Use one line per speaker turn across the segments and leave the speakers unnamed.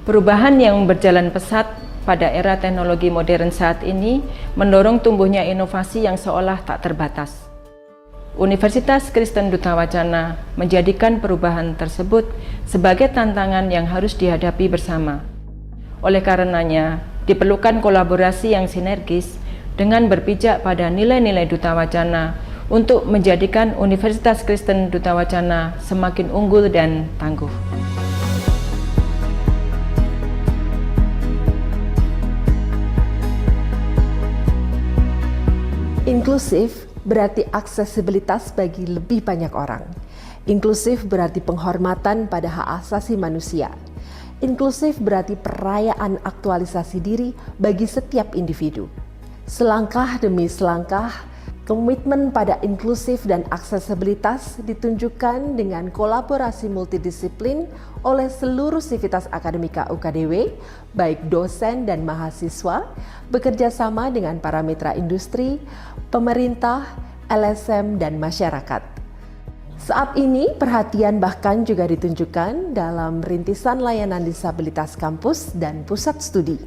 Perubahan yang berjalan pesat pada era teknologi modern saat ini mendorong tumbuhnya inovasi yang seolah tak terbatas. Universitas Kristen Duta Wacana menjadikan perubahan tersebut sebagai tantangan yang harus dihadapi bersama. Oleh karenanya, diperlukan kolaborasi yang sinergis dengan berpijak pada nilai-nilai Duta Wacana untuk menjadikan Universitas Kristen Duta Wacana semakin unggul dan tangguh.
Inklusif berarti aksesibilitas bagi lebih banyak orang. Inklusif berarti penghormatan pada hak asasi manusia. Inklusif berarti perayaan aktualisasi diri bagi setiap individu. Selangkah demi selangkah, komitmen pada inklusif dan aksesibilitas ditunjukkan dengan kolaborasi multidisiplin oleh seluruh sivitas akademika UKDW, baik dosen dan mahasiswa, bekerja sama dengan para mitra industri, pemerintah, LSM, dan masyarakat. Saat ini perhatian bahkan juga ditunjukkan dalam rintisan layanan disabilitas kampus dan pusat studi.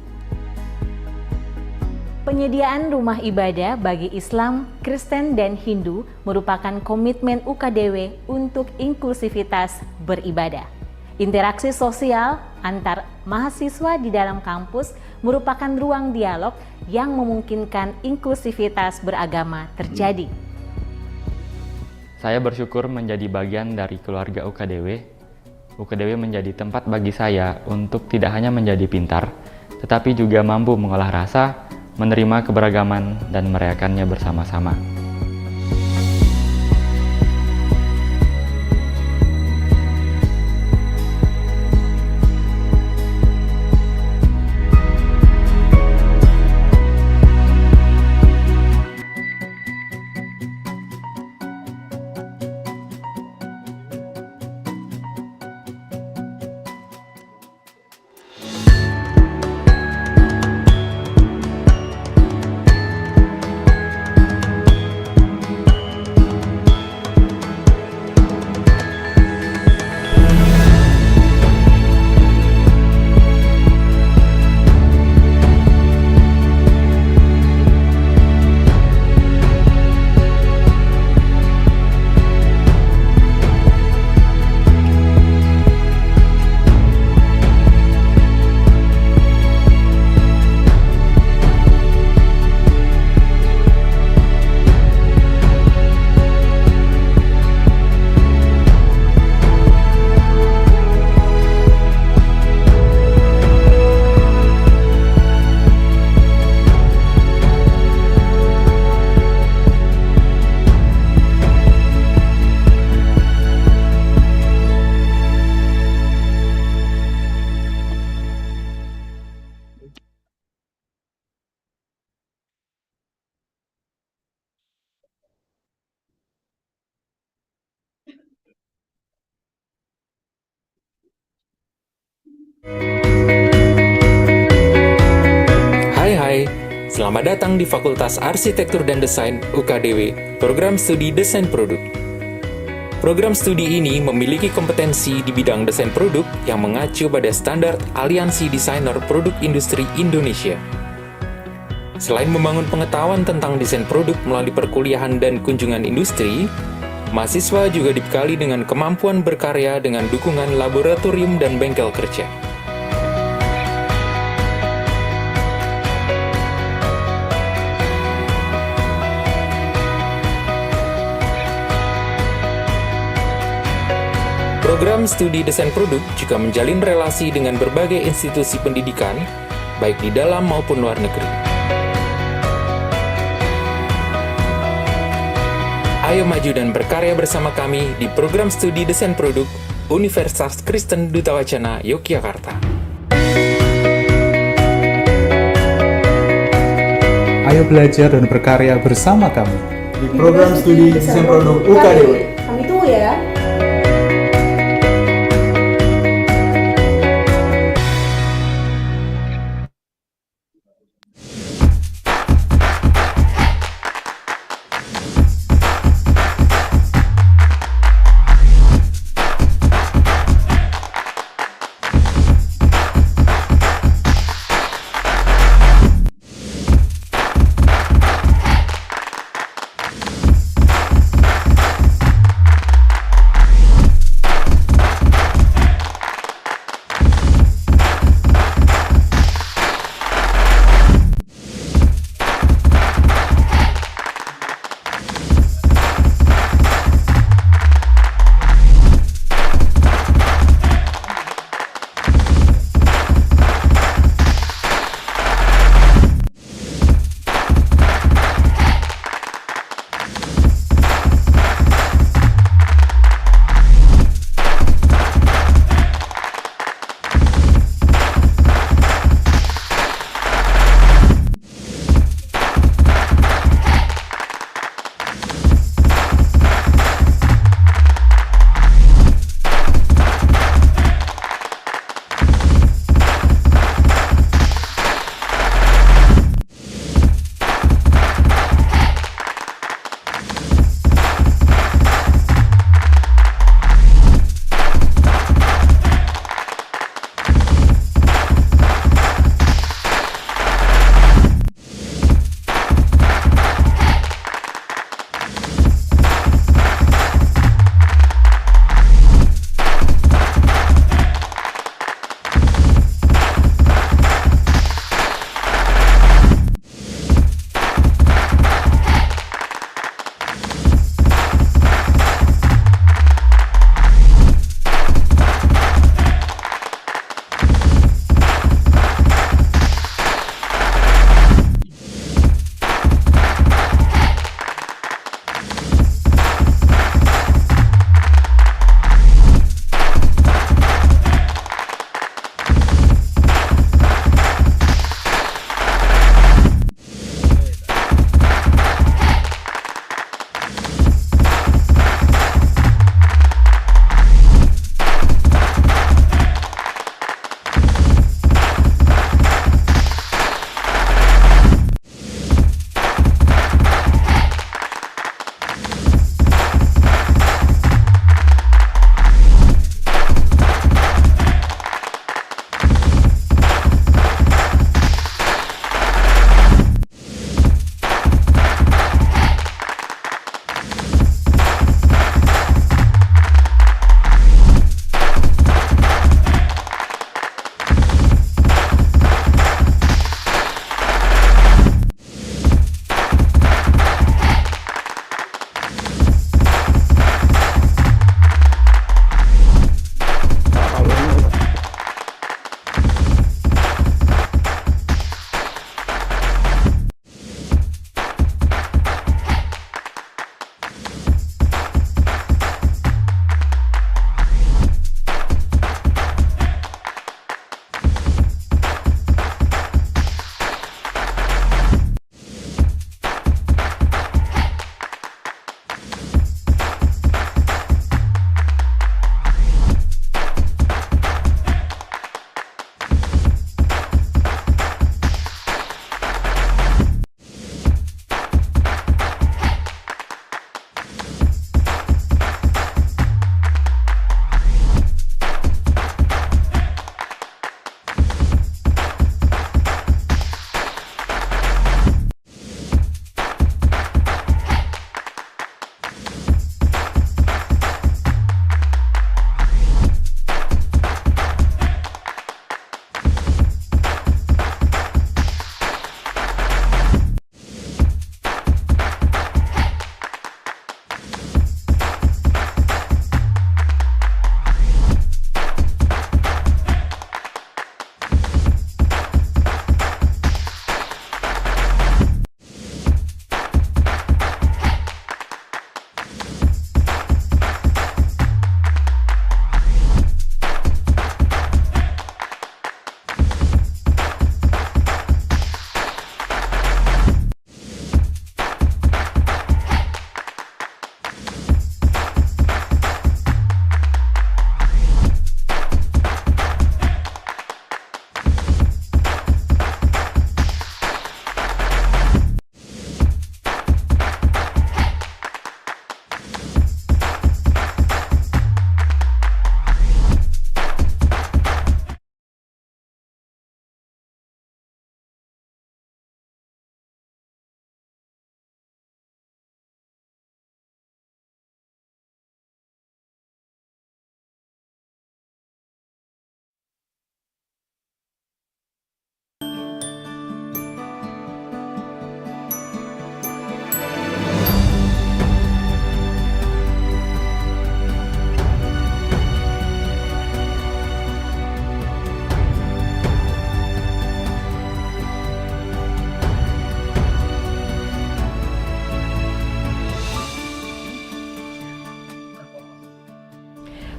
Penyediaan rumah ibadah bagi Islam, Kristen, dan Hindu merupakan komitmen UKDW untuk inklusivitas beribadah. Interaksi sosial antar mahasiswa di dalam kampus merupakan ruang dialog yang memungkinkan inklusivitas beragama terjadi.
Saya bersyukur menjadi bagian dari keluarga UKDW. UKDW menjadi tempat bagi saya untuk tidak hanya menjadi pintar, tetapi juga mampu mengolah rasa, menerima keberagaman, dan merayakannya bersama-sama.
Hai, selamat datang di Fakultas Arsitektur dan Desain UKDW, program studi desain produk. Program studi ini memiliki kompetensi di bidang desain produk yang mengacu pada standar Aliansi Desainer Produk Industri Indonesia. Selain membangun pengetahuan tentang desain produk melalui perkuliahan dan kunjungan industri, mahasiswa juga dibekali dengan kemampuan berkarya dengan dukungan laboratorium dan bengkel kerja. Program studi desain produk juga menjalin relasi dengan berbagai institusi pendidikan, baik di dalam maupun luar negeri. Ayo maju dan berkarya bersama kami di program studi desain produk Universitas Kristen Duta Wacana, Yogyakarta.
Ayo belajar dan berkarya bersama kami
di program studi desain produk UKDW.
Kami tunggu ya.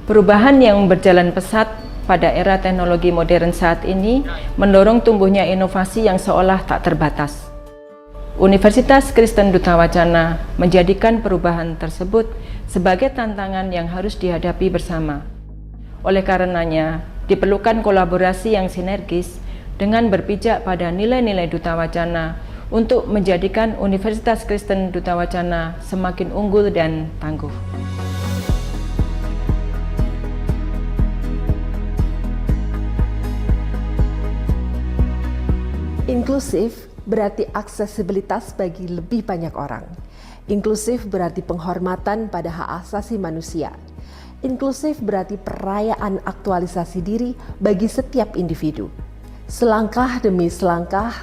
Perubahan yang berjalan pesat pada era teknologi modern saat ini mendorong tumbuhnya inovasi yang seolah tak terbatas. Universitas Kristen Duta Wacana menjadikan perubahan tersebut sebagai tantangan yang harus dihadapi bersama. Oleh karenanya, diperlukan kolaborasi yang sinergis dengan berpijak pada nilai-nilai Duta Wacana untuk menjadikan Universitas Kristen Duta Wacana semakin unggul dan tangguh.
Inklusif berarti aksesibilitas bagi lebih banyak orang. Inklusif berarti penghormatan pada hak asasi manusia. Inklusif berarti perayaan aktualisasi diri bagi setiap individu. Selangkah demi selangkah,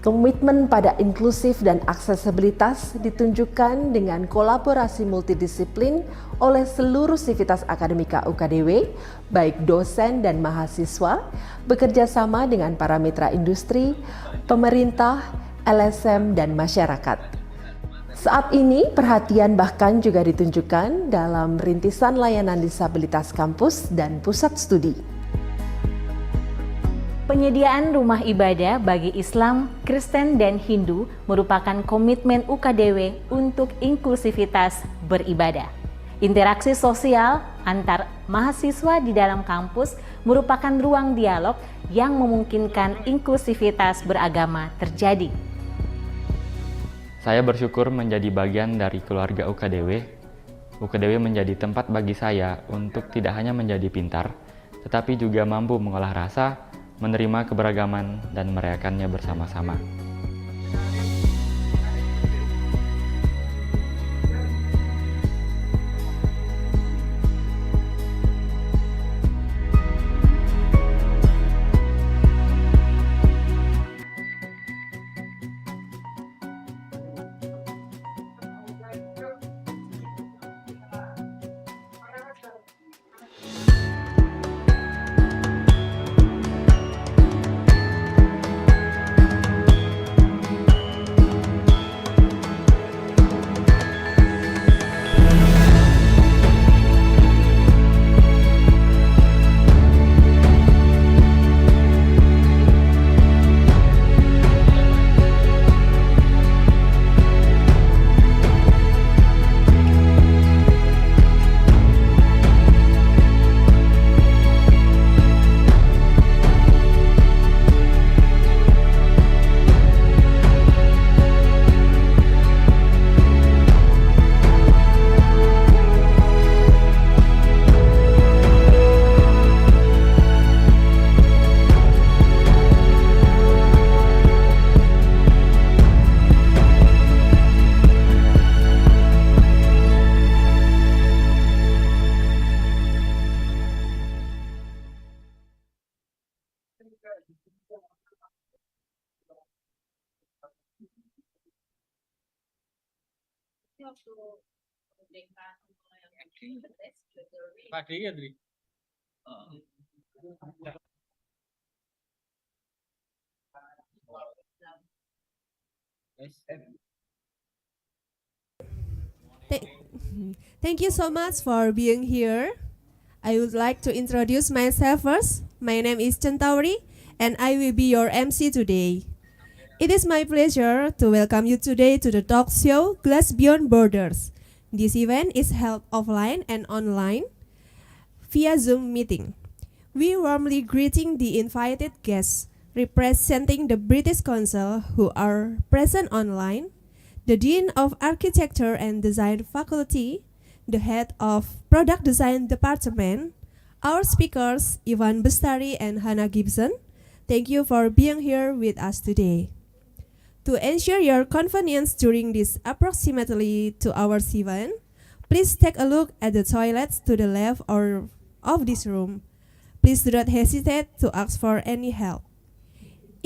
komitmen pada inklusif dan aksesibilitas ditunjukkan dengan kolaborasi multidisiplin oleh seluruh sivitas akademika UKDW, baik dosen dan mahasiswa, bekerja sama dengan para mitra industri, pemerintah, LSM, dan masyarakat. Saat ini perhatian bahkan juga ditunjukkan dalam rintisan layanan disabilitas kampus dan pusat studi.
Penyediaan rumah ibadah bagi Islam, Kristen, dan Hindu merupakan komitmen UKDW untuk inklusivitas beribadah. Interaksi sosial antar mahasiswa di dalam kampus merupakan ruang dialog yang memungkinkan inklusivitas beragama terjadi.
Saya bersyukur menjadi bagian dari keluarga UKDW. UKDW menjadi tempat bagi saya untuk tidak hanya menjadi pintar, tetapi juga mampu mengolah rasa, menerima keberagaman, dan merayakannya bersama-sama.
Thank you so much for being here. I would like to introduce myself first. My name is Centauri and I will be your MC today. It is my pleasure to welcome you today to the talk show Glass Beyond Borders. This event is held offline and online via Zoom meeting. We warmly greeting the invited guests representing the British Council who are present online, the Dean of Architecture and Design Faculty, the Head of Product Design Department, our speakers Ivan Bestari and Hannah Gibson. Thank you for being here with us today. To ensure your convenience during this approximately 2 hours event, please take a look at the toilets to the left or of this room. Please do not hesitate to ask for any help.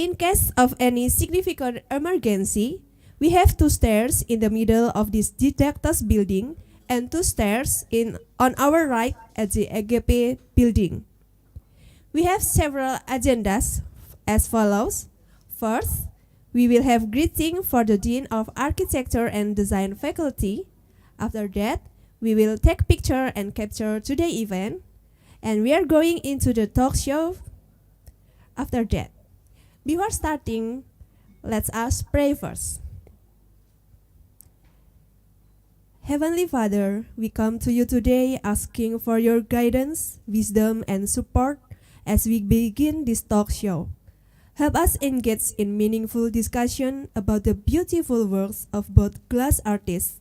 In case of any significant emergency, we have 2 stairs in the middle of this detectors building and 2 stairs on our right at the AGP building. We have several agendas as follows. First, we will have greeting for the Dean of Architecture and Design Faculty. After that, we will take picture and capture today's event. And we are going into the talk show after that. Before starting, let us pray first. Heavenly Father, we come to you today asking for your guidance, wisdom, and support as we begin this talk show. Help us engage in meaningful discussion about the beautiful works of both glass artists.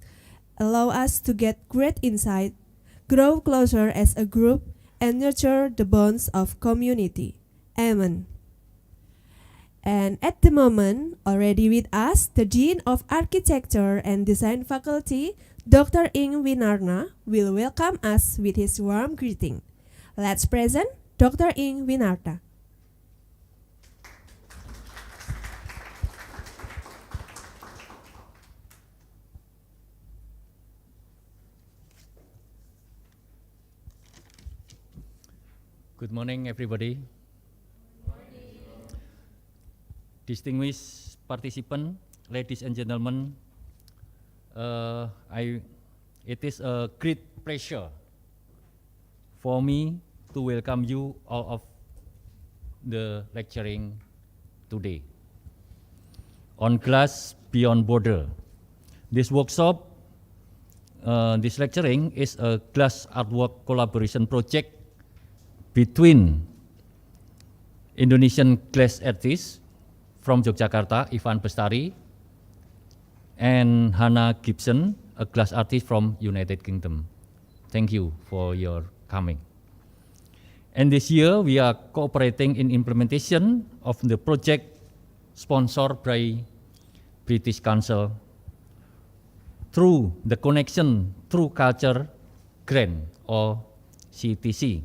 Allow us to get great insight, grow closer as a group, and nurture the bonds of community. Amen. And at the moment, already with us, the Dean of Architecture and Design Faculty, Dr. Ing Winarna, will welcome us with his warm greeting. Let's present Dr. Ing Winarta.
Good morning, everybody. Distinguished participants, ladies and gentlemen, it is a great pleasure for me to welcome you all of the lecturing today on Glass Beyond Border. This workshop, this lecturing is a glass artwork collaboration project between Indonesian glass artists from Yogyakarta, Ivan Bestari, and Hannah Gibson, a glass artist from United Kingdom. Thank you for your coming. And this year we are cooperating in implementation of the project sponsored by British Council through the Connection Through Culture Grant or CTC.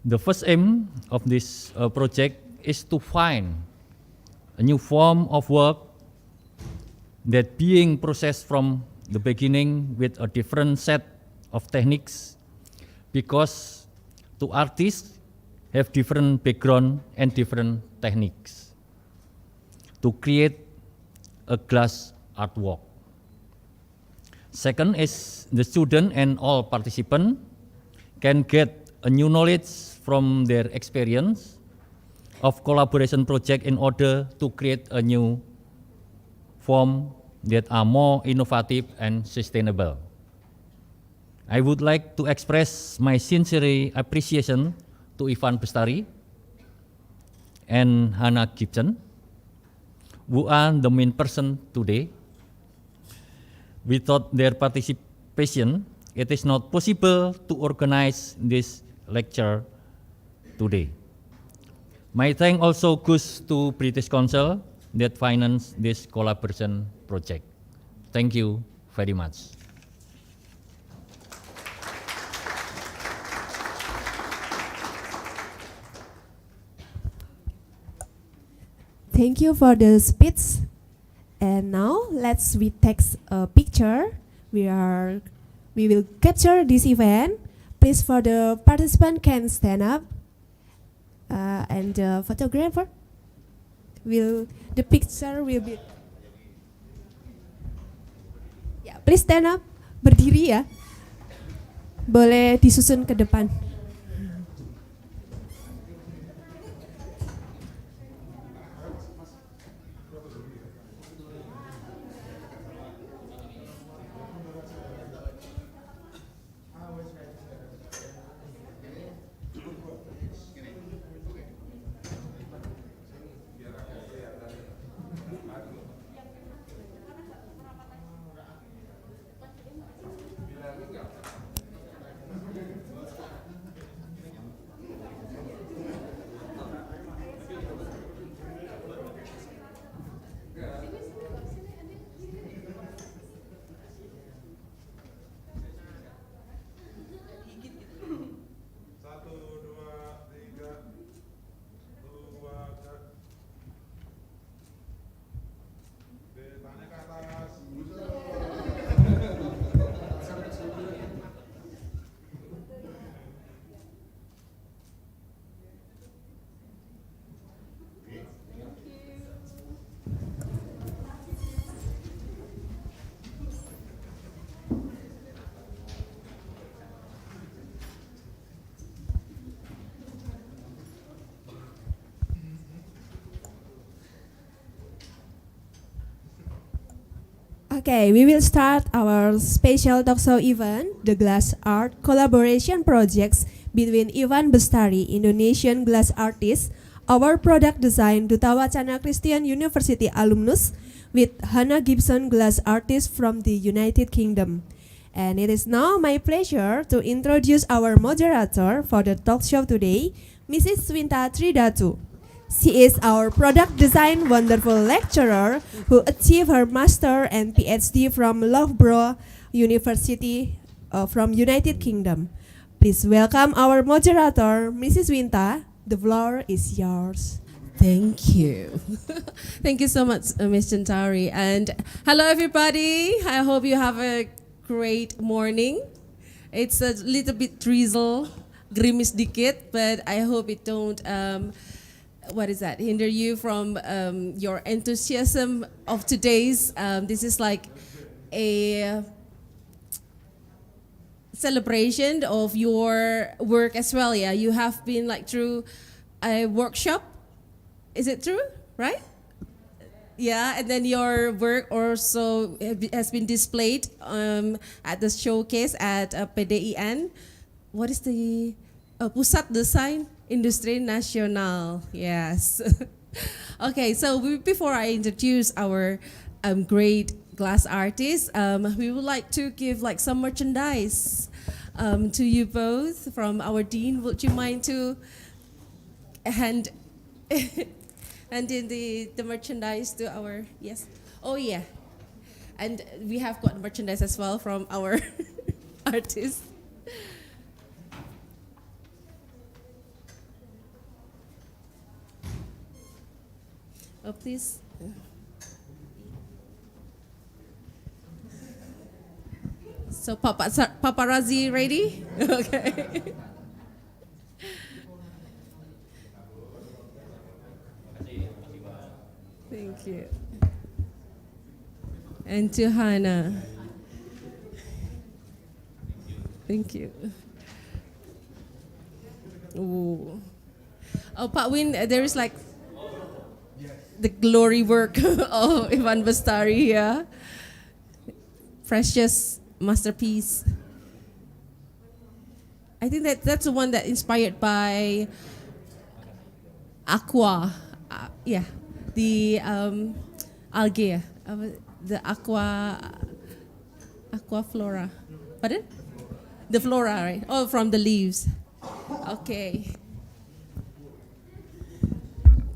The first aim of this project is to find a new form of work that being processed from the beginning with a different set of techniques, because two artists have different background and different techniques to create a glass artwork. Second is the student and all participants can get a new knowledge from their experience of collaboration project in order to create a new form that are more innovative and sustainable. I would like to express my sincere appreciation to Ivan Bestari and Hannah Gibson, who are the main person today. Without their participation, it is not possible to organize this lecture today. My thank also goes to British Council that financed this collaboration project. Thank you very much.
Thank you for the speech. And now we take a picture. We will capture this event. Please, for the participant can stand up. And the photographer the picture will be. Ya, please stand up, berdiri ya. Boleh disusun ke depan. Okay, we will start our special talkshow event, the Glass Art Collaboration Projects between Ivan Bestari, Indonesian glass artist, our product design Duta Wacana Christian University alumnus, with Hannah Gibson, glass artist from the United Kingdom. And it is now my pleasure to introduce our moderator for the talk show today, Mrs. Swinta Tridatu. She is our product design wonderful lecturer who achieved her master and PhD from Loughborough University from United Kingdom. Please welcome our moderator, Mrs. Winta. The floor is yours.
Thank you. Thank you so much, Ms. Chantari. And hello, everybody. I hope you have a great morning. It's a little bit drizzle, gerimis dikit, but I hope it don't, hinder you from your enthusiasm of today's. This is like a celebration of your work as well. Yeah, you have been like through a workshop. Is it true, right? Yeah, and then your work also has been displayed at the showcase at PDIN. What is the Pusat Desain Industri Nasional? Yes. Okay, so before I introduce our great glass artists, we would like to give like some merchandise to you both from our dean. Would you mind to hand in the merchandise to our, yes? Oh yeah. And we have got merchandise as well from our artists. Oh, please. So paparazzi ready? Okay. Thank you. And to Hannah. Thank you. Ooh. Oh, Pak Win, there is like the glory work of Ivan Bestari here. Precious masterpiece. I think that's the one that inspired by aqua. Yeah, the algae, the aqua flora. Pardon? The flora, right? Oh, from the leaves. Okay.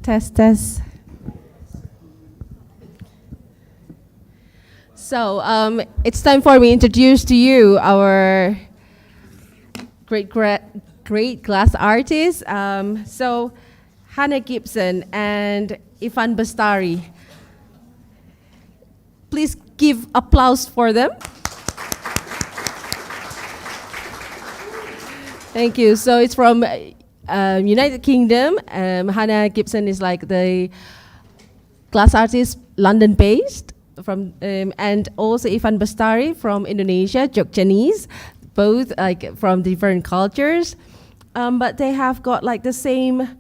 Test. So it's time for me to introduce to you our great glass artists. So Hannah Gibson and Ivan Bestari. Please give applause for them. Thank you. So it's from United Kingdom. Hannah Gibson is like the glass artist, London-based. From and also Ivan Bestari from Indonesia, Jogjanese, both like from different cultures, but they have got like the same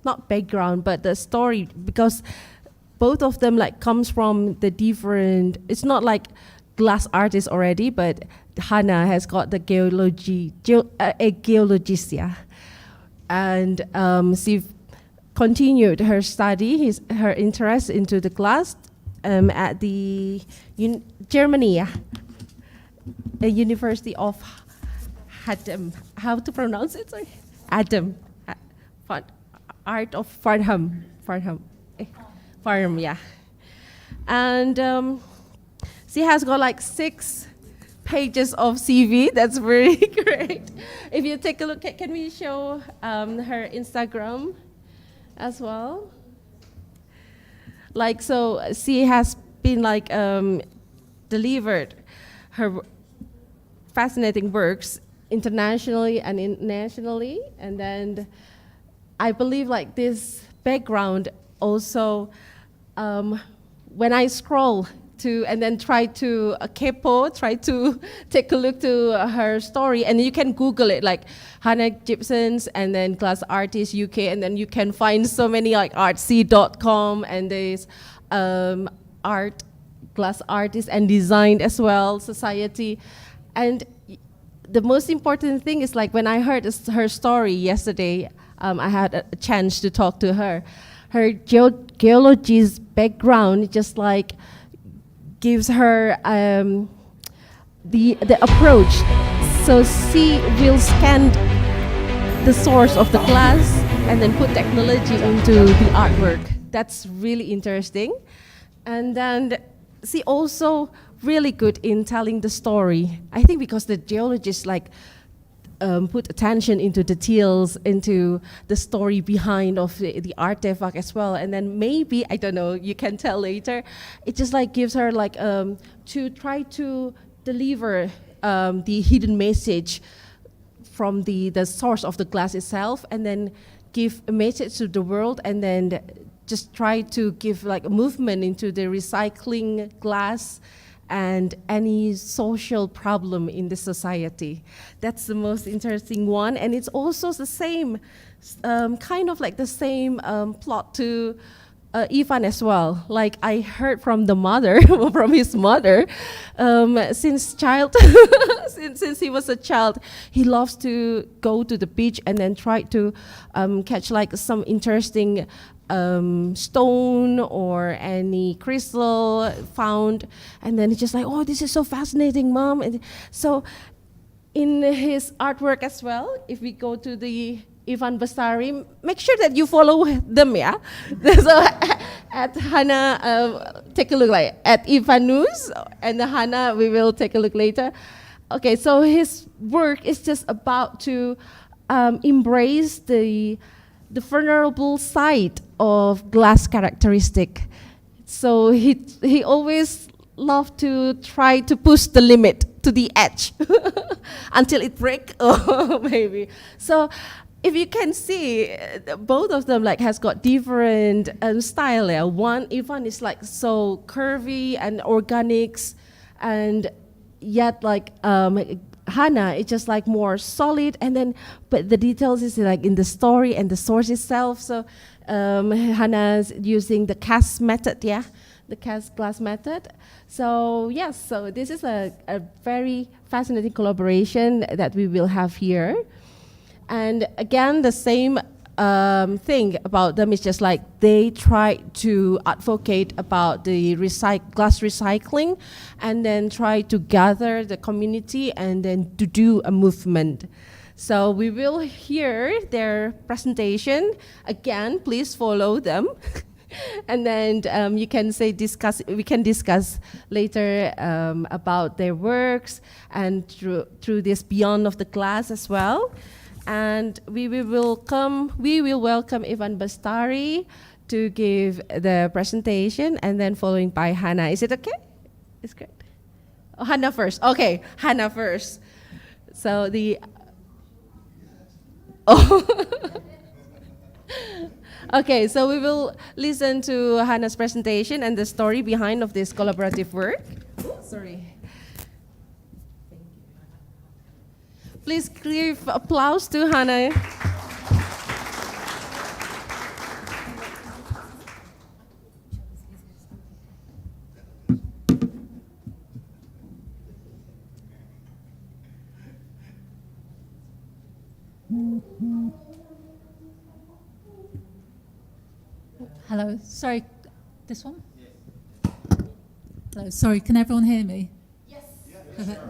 not background, but the story, because both of them like comes from the different. It's not like glass artists already, but Hannah has got the a geologist, yeah, and she continued her study, her interest into the glass at the Germany, the University of Haddam. How to pronounce it? Sorry, Haddam. Art of Farnham, yeah. And she has got like 6 pages of CV. That's very great. If you take a look, can we show her Instagram as well? Like, so she has been like delivered her fascinating works internationally and nationally, and then I believe like this background also, when I scroll to, and then try to try to take a look to her story, and you can Google it, like Hannah Gibson's, and then Glass Artist UK, and then you can find so many like artsy.com, and there's art, glass artist and design as well, society. And the most important thing is, like, when I heard her story yesterday, I had a chance to talk to her. Her geology's background just like gives her the approach. So she will scan the source of the glass and then put technology into the artwork. That's really interesting. And then she also really good in telling the story. I think because the geologists like put attention into details, into the story behind of the artifact as well. And then maybe, I don't know, you can tell later, it just like gives her like to try to deliver the hidden message from the source of the glass itself, and then give a message to the world, and then just try to give like a movement into the recycling glass and any social problem in the society. That's the most interesting one. And it's also the same, kind of like the same plot to Ivan as well. Like I heard from the mother, from his mother, since since he was a child, he loves to go to the beach and then try to catch like some interesting stone or any crystal found, and then he's just like, oh, this is so fascinating, Mom. And so in his artwork as well, if we go to the Ivan Bestari, make sure that you follow them, yeah? So at Hannah, take a look like at Ivan News, and the Hannah, we will take a look later. Okay, so his work is just about to embrace the vulnerable side of glass characteristic. So he always loved to try to push the limit to the edge until it break, or maybe. So if you can see, both of them like has got different style. Yeah. One, Ivan is like so curvy and organics, and yet like Hannah is just like more solid, and then but the details is like in the story and the source itself. So Hannah's using the cast method, yeah, the cast glass method. So yes, so this is a very fascinating collaboration that we will have here. And again, the same thing about them is just like they try to advocate about the glass recycling, and then try to gather the community and then to do a movement. So we will hear their presentation. Again, please follow them. And then we can discuss later about their works and through this Beyond of the Glass as well. And we will welcome Ivan Bestari to give the presentation, and then following by Hannah. Is it okay? It's great. Oh, Hannah first. Okay, Hannah first. So okay, so we will listen to Hannah's presentation and the story behind of this collaborative work. Sorry. Please give applause to Hannah.
Hello, sorry, this one? Yes. Hello, sorry, can everyone hear me? Yes. Perfect.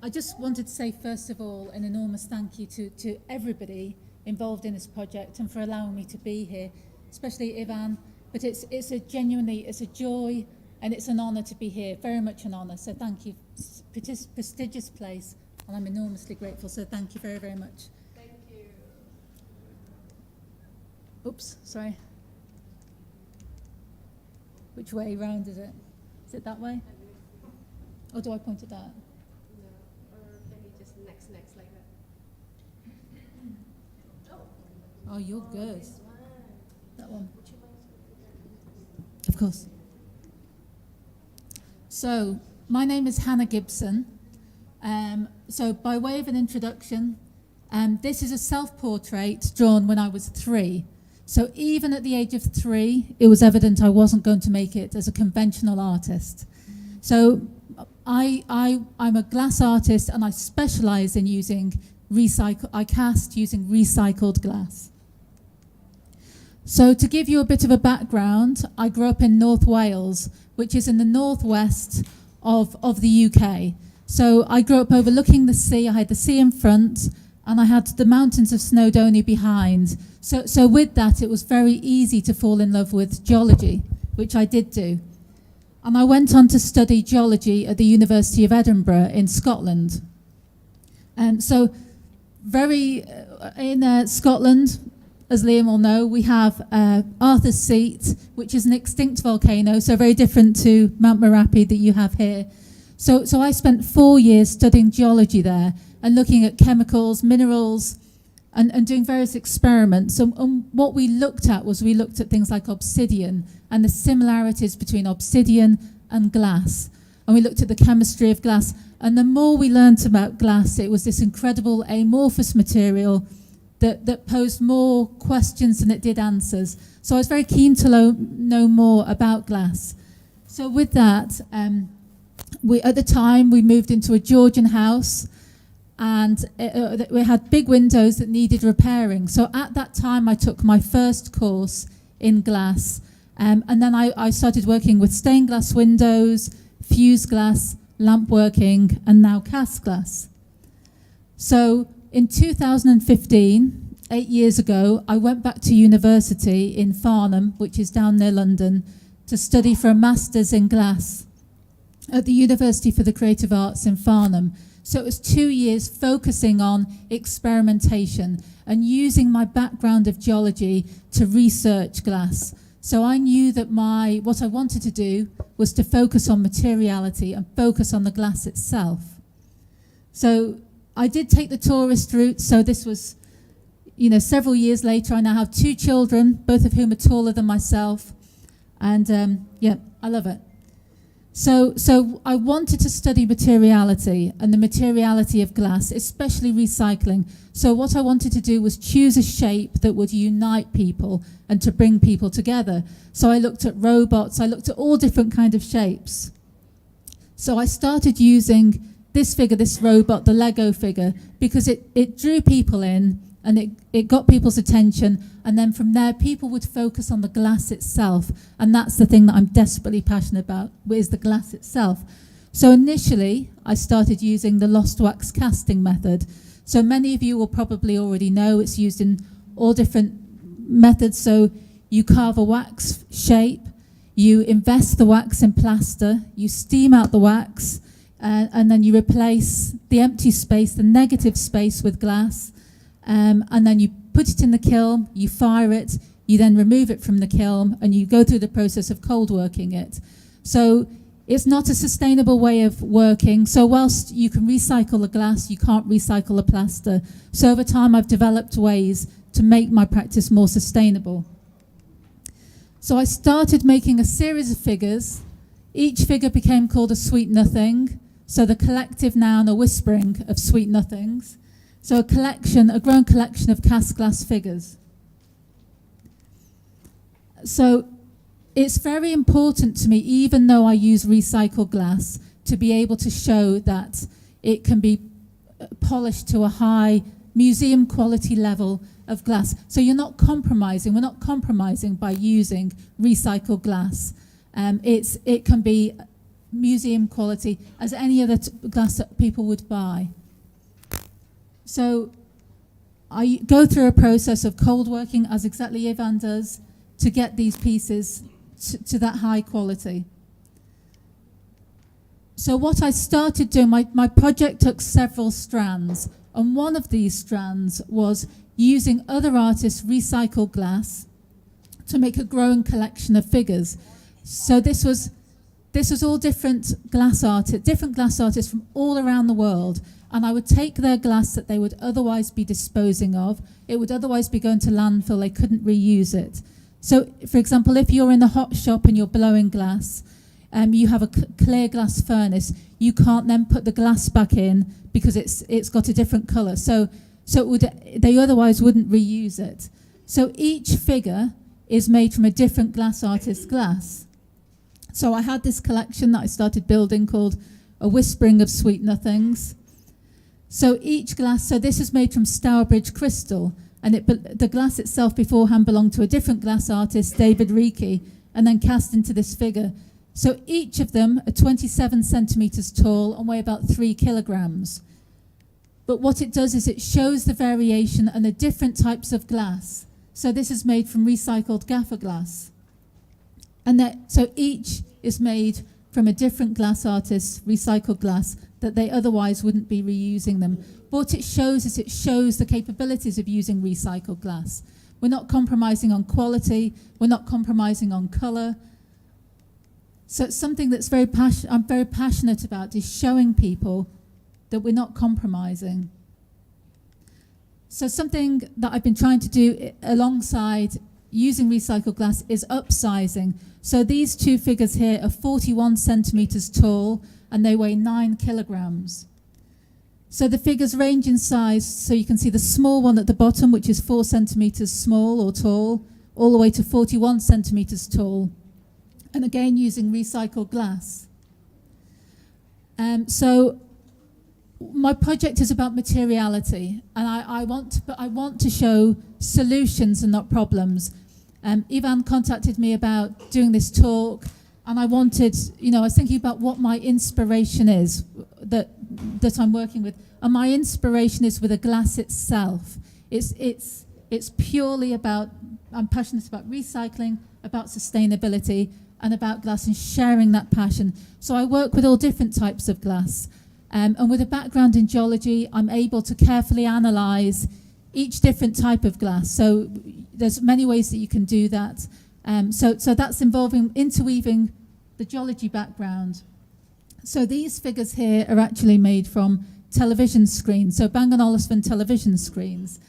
I just wanted to say, first of all, an enormous thank you to everybody involved in this project and for allowing me to be here, especially Ivan. But it's a joy and it's an honour to be here, very much an honour. So thank you. It's a prestigious place and I'm enormously grateful. So thank you very, very much.
Thank you.
Oops, sorry. Which way round is it? Is it that way? Or do I point it that?
Next like that.
Oh, you're good. That one. Of course. So, my name is Hannah Gibson. So, by way of an introduction, this is a self-portrait drawn when I was 3. So, even at the age of 3, it was evident I wasn't going to make it as a conventional artist. So, I'm a glass artist, and I specialise in using I cast using recycled glass. So to give you a bit of a background, I grew up in North Wales, which is in the northwest of the UK. So I grew up overlooking the sea. I had the sea in front, and I had the mountains of Snowdonia behind. So with that, it was very easy to fall in love with geology, which I did do. And I went on to study geology at the University of Edinburgh in Scotland. And so in Scotland, as Liam will know, we have Arthur's Seat, which is an extinct volcano, so very different to Mount Merapi that you have here. So I spent 4 years studying geology there and looking at chemicals, minerals, and doing various experiments. And what we looked at things like obsidian and the similarities between obsidian and glass. And we looked at the chemistry of glass. And the more we learnt about glass, it was this incredible amorphous material that posed more questions than it did answers. So I was very keen to know more about glass. So with that, at the time we moved into a Georgian house, and we had big windows that needed repairing. So at that time I took my first course in glass, and then I started working with stained glass windows, fused glass, lamp working, and now cast glass. So in 2015, 8 years ago, I went back to university in Farnham, which is down near London, to study for a master's in glass at the University for the Creative Arts in Farnham. So it was 2 years focusing on experimentation and using my background of geology to research glass. So I knew that what I wanted to do was to focus on materiality and focus on the glass itself. So I did take the tourist route, so this was, several years later. I now have 2 children, both of whom are taller than myself, and I love it. So I wanted to study materiality and the materiality of glass, especially recycling. So what I wanted to do was choose a shape that would unite people and to bring people together. So I looked at robots, I looked at all different kinds of shapes. So I started using this figure, this robot, the Lego figure, because it drew people in and it got people's attention, and then from there people would focus on the glass itself, and that's the thing that I'm desperately passionate about, is the glass itself. So initially I started using the lost wax casting method. So many of you will probably already know it's used in all different methods. So you carve a wax shape, you invest the wax in plaster, you steam out the wax, and then you replace the empty space, the negative space, with glass. And then you put it in the kiln, you fire it, you then remove it from the kiln, and you go through the process of cold working it. So it's not a sustainable way of working. So whilst you can recycle the glass, you can't recycle the plaster. So over time I've developed ways to make my practice more sustainable. So I started making a series of figures. Each figure became called a sweet nothing. So the collective noun, a whispering of sweet nothings. So a grown collection of cast glass figures. So it's very important to me, even though I use recycled glass, to be able to show that it can be polished to a high museum quality level of glass. So we're not compromising by using recycled glass. It can be museum quality as any other glass that people would buy. So I go through a process of cold working, as exactly Ivan does, to get these pieces to that high quality. So what I started doing, my project took several strands, and one of these strands was using other artists' recycled glass to make a growing collection of figures. So this was all different glass artists from all around the world. And I would take their glass that they would otherwise be disposing of. It would otherwise be going to landfill. They couldn't reuse it. So, for example, if you're in a hot shop and you're blowing glass, you have a clear glass furnace, you can't then put the glass back in because it's got a different colour. So they otherwise wouldn't reuse it. So each figure is made from a different glass artist's glass. So I had this collection that I started building called A Whispering of Sweet Nothings. So each glass, so this is made from Stourbridge crystal, and the glass itself beforehand belonged to a different glass artist, David Reiki, and then cast into this figure. So each of them are 27 centimetres tall and weigh about 3 kilograms. But what it does is it shows the variation and the different types of glass. So this is made from recycled gaffer glass. And so each is made from a different glass artist's recycled glass that they otherwise wouldn't be reusing them. But what it shows is it shows the capabilities of using recycled glass. We're not compromising on quality, we're not compromising on colour. So it's something that's I'm very passionate about, is showing people that we're not compromising. So something that I've been trying to do alongside using recycled glass is upsizing. So these two figures here are 41 centimetres tall and they weigh 9 kilograms. So the figures range in size, so you can see the small one at the bottom, which is 4 centimetres small or tall, all the way to 41 centimetres tall. And again, using recycled glass. So my project is about materiality, and I want to show solutions and not problems. Ivan contacted me about doing this talk, and I wanted, I was thinking about what my inspiration is that I'm working with, and my inspiration is with the glass itself. It's purely about, I'm passionate about recycling, about sustainability, and about glass and sharing that passion. So I work with all different types of glass. And with a background in geology, I'm able to carefully analyse each different type of glass. So there's many ways that you can do that. So that's involving interweaving the geology background. So these figures here are actually made from television screens, so Bang & Olufsen television screens.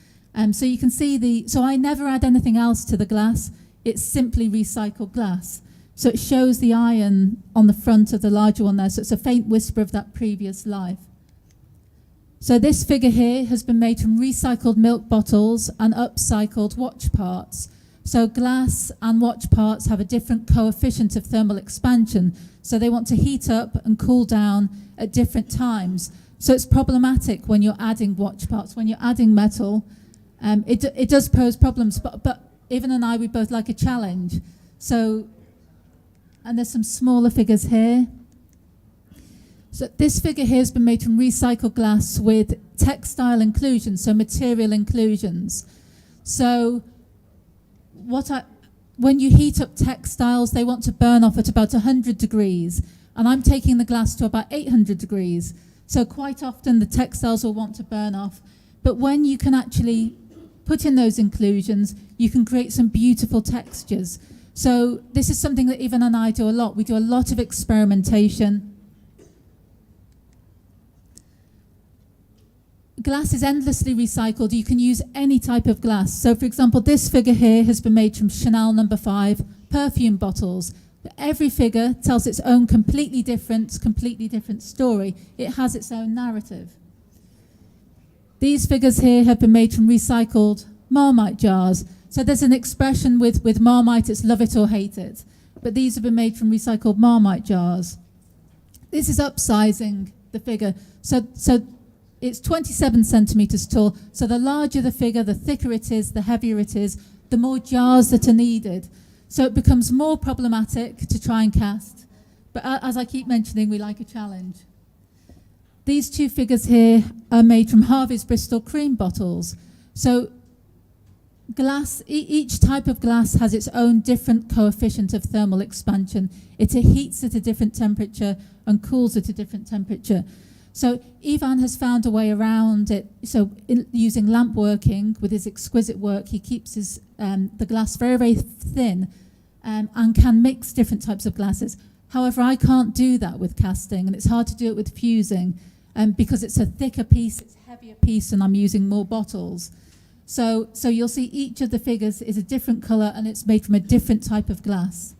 So you can see so I never add anything else to the glass. It's simply recycled glass. So it shows the iron on the front of the larger one there, so it's a faint whisper of that previous life. So this figure here has been made from recycled milk bottles and upcycled watch parts. So glass and watch parts have a different coefficient of thermal expansion, so they want to heat up and cool down at different times. So it's problematic when you're adding watch parts, when you're adding metal. It does pose problems, but Ivan and I, we both like a challenge. And there's some smaller figures here. So this figure here has been made from recycled glass with textile inclusions, so material inclusions. So when you heat up textiles, they want to burn off at about 100 degrees, and I'm taking the glass to about 800 degrees. So quite often the textiles will want to burn off, but when you can actually put in those inclusions, you can create some beautiful textures. So this is something that Ivan and I do a lot. We do a lot of experimentation. Glass is endlessly recycled. You can use any type of glass. So for example, this figure here has been made from Chanel No. 5 perfume bottles. Every figure tells its own completely different story. It has its own narrative. These figures here have been made from recycled Marmite jars. So there's an expression with Marmite, it's love it or hate it. But these have been made from recycled Marmite jars. This is upsizing the figure. So it's 27 centimetres tall. So the larger the figure, the thicker it is, the heavier it is, the more jars that are needed. So it becomes more problematic to try and cast. But as I keep mentioning, we like a challenge. These two figures here are made from Harvey's Bristol cream bottles. So glass, each type of glass has its own different coefficient of thermal expansion. It heats at a different temperature and cools at a different temperature. So Ivan has found a way around it. So using lamp working with his exquisite work, he keeps the glass very, very thin and can mix different types of glasses. However, I can't do that with casting, and it's hard to do it with fusing because it's a thicker piece, it's a heavier piece, and I'm using more bottles. So you'll see each of the figures is a different colour and it's made from a different type of glass.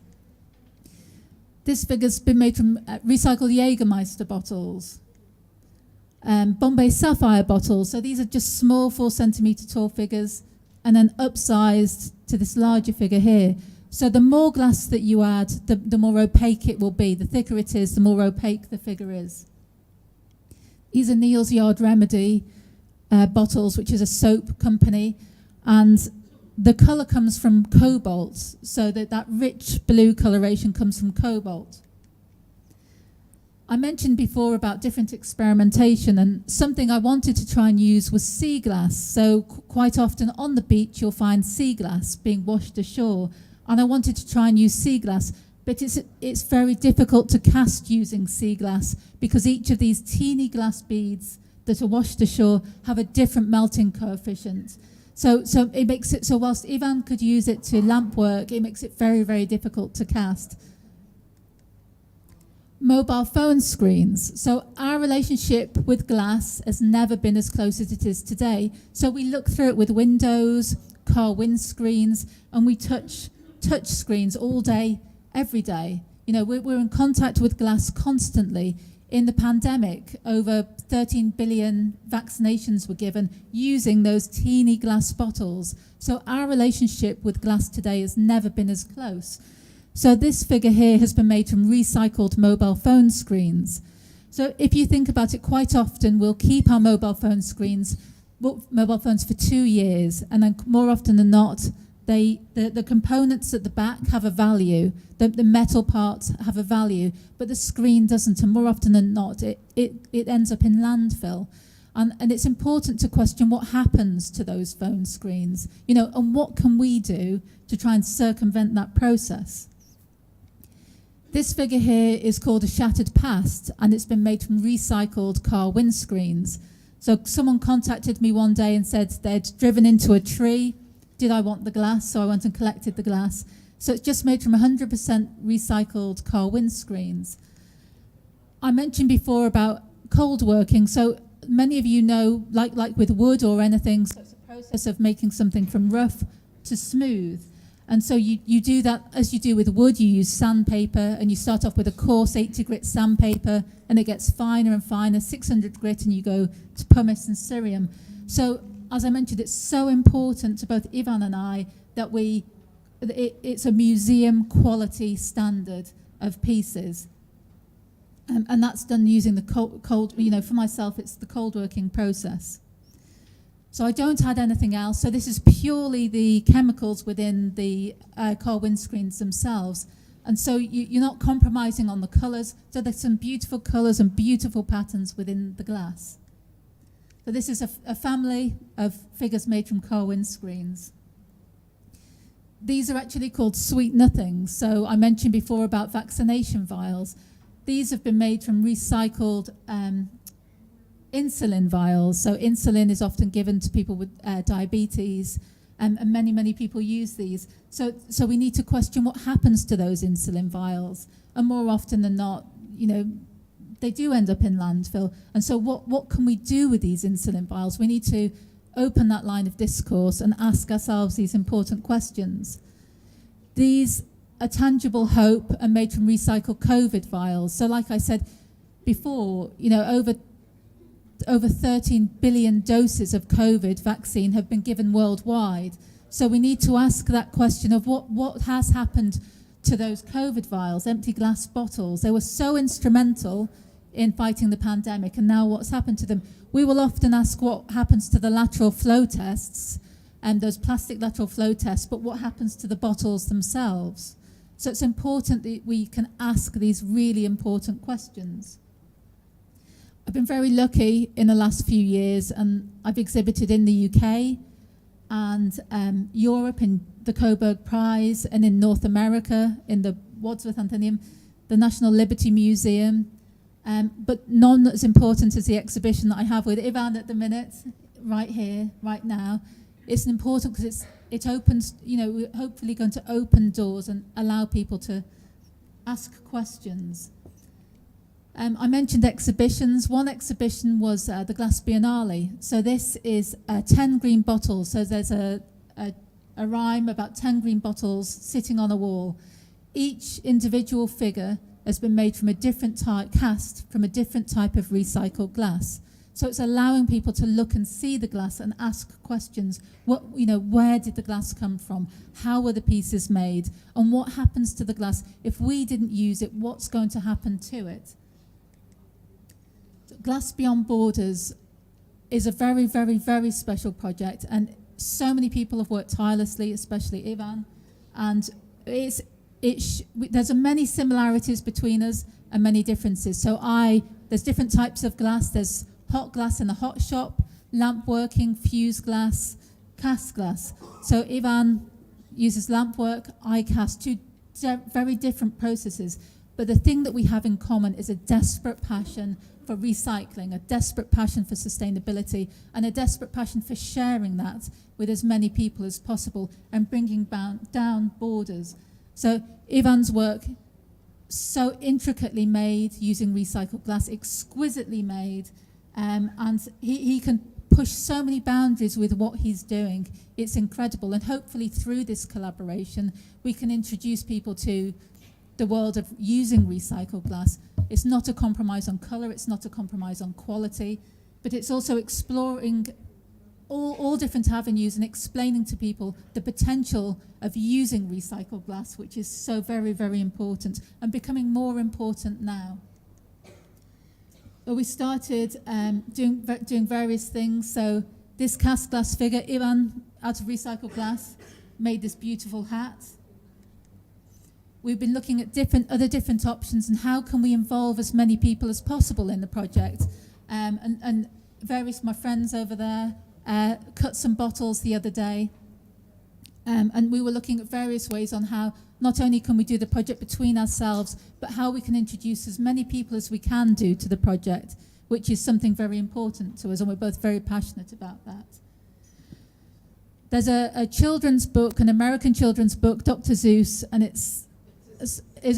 This figure's been made from recycled Jägermeister bottles, Bombay Sapphire bottles. So these are just small 4 centimetre tall figures, and then upsized to this larger figure here. So the more glass that you add, the more opaque it will be. The thicker it is, the more opaque the figure is. These are Neal's Yard Remedy bottles, which is a soap company, and the colour comes from cobalt, so that rich blue coloration comes from cobalt. I mentioned before about different experimentation, and something I wanted to try and use was sea glass. So quite often on the beach you'll find sea glass being washed ashore, and I wanted to try and use sea glass, but it's very difficult to cast using sea glass because each of these teeny glass beads that are washed ashore have a different melting coefficient. So it makes it, so whilst Ivan could use it to lamp work, it makes it very, very difficult to cast. Mobile phone screens. So our relationship with glass has never been as close as it is today. So we look through it with windows, car windscreens, and we touch screens all day, every day. You know, we're in contact with glass constantly. In the pandemic, over 13 billion vaccinations were given using those teeny glass bottles. So our relationship with glass today has never been as close. So this figure here has been made from recycled mobile phone screens. So if you think about it, quite often we'll keep our mobile phone screens, mobile phones for 2 years, and then more often than not, the components at the back have a value, the metal parts have a value, but the screen doesn't, and more often than not, it ends up in landfill. And it's important to question what happens to those phone screens, you know, and what can we do to try and circumvent that process. This figure here is called a shattered past, and it's been made from recycled car windscreens. So someone contacted me one day and said they'd driven into a tree. Did I want the glass? So I went and collected the glass. So it's just made from 100% recycled car windscreens. I mentioned before about cold working. So many of you know, like with wood or anything, so it's a process of making something from rough to smooth. And so you do that as you do with wood. You use sandpaper, and you start off with a coarse 80 grit sandpaper, and it gets finer and finer, 600 grit, and you go to pumice and cerium. So as I mentioned, it's so important to both Ivan and I that it's a museum quality standard of pieces. And that's done using the cold, you know, for myself, it's the cold working process. So I don't add anything else. So this is purely the chemicals within the car windscreens themselves. And so you're not compromising on the colours. So there's some beautiful colours and beautiful patterns within the glass. So this is a family of figures made from car windscreens. These are actually called sweet nothings. So I mentioned before about vaccination vials. These have been made from recycled insulin vials. So insulin is often given to people with diabetes, and many, many people use these. So we need to question what happens to those insulin vials. And more often than not, you know, they do end up in landfill. And so what can we do with these insulin vials? We need to open that line of discourse and ask ourselves these important questions. These are tangible hope and made from recycled COVID vials. So like I said before, you know, over 13 billion doses of COVID vaccine have been given worldwide. So we need to ask that question of what has happened to those COVID vials, empty glass bottles. They were so instrumental in fighting the pandemic, and now what's happened to them? We will often ask what happens to the lateral flow tests and those plastic lateral flow tests, but what happens to the bottles themselves? So it's important that we can ask these really important questions. I've been very lucky in the last few years, and I've exhibited in the UK and Europe in the Coburg Prize, and in North America in the Wadsworth Atheneum, the National Liberty Museum, but none as important as the exhibition that I have with Ivan at the minute, right here, right now. It's important because it opens, you know, we're hopefully going to open doors and allow people to ask questions. I mentioned exhibitions. One exhibition was the Glass Biennale. So this is 10 green bottles. So there's a rhyme about 10 green bottles sitting on a wall. Each individual figure has been made from a different type, cast from a different type of recycled glass. So it's allowing people to look and see the glass and ask questions. Where did the glass come from? How were the pieces made? And what happens to the glass if we didn't use it? What's going to happen to it? Glass Beyond Borders is a very, very, very special project, and so many people have worked tirelessly, especially Ivan, and there's many similarities between us and many differences. So there's different types of glass. There's hot glass in the hot shop, lamp working, fused glass, cast glass. So Ivan uses lamp work, I cast, two very different processes. But the thing that we have in common is a desperate passion for recycling, a desperate passion for sustainability, and a desperate passion for sharing that with as many people as possible and bringing down borders. So Ivan's work, so intricately made using recycled glass, exquisitely made, and he can push so many boundaries with what he's doing. It's incredible, and hopefully through this collaboration we can introduce people to the world of using recycled glass. It's not a compromise on colour, it's not a compromise on quality, but it's also exploring all different avenues and explaining to people the potential of using recycled glass, which is so very, very important and becoming more important now. But we started doing various things. So this cast glass figure, Ivan, out of recycled glass, made this beautiful hat. We've been looking at other different options and how can we involve as many people as possible in the project. And various my friends over there cut some bottles the other day. And we were looking at various ways on how not only can we do the project between ourselves, but how we can introduce as many people as we can do to the project, which is something very important to us, and we're both very passionate about that. There's a children's book, an American children's book, Dr. Seuss, and it's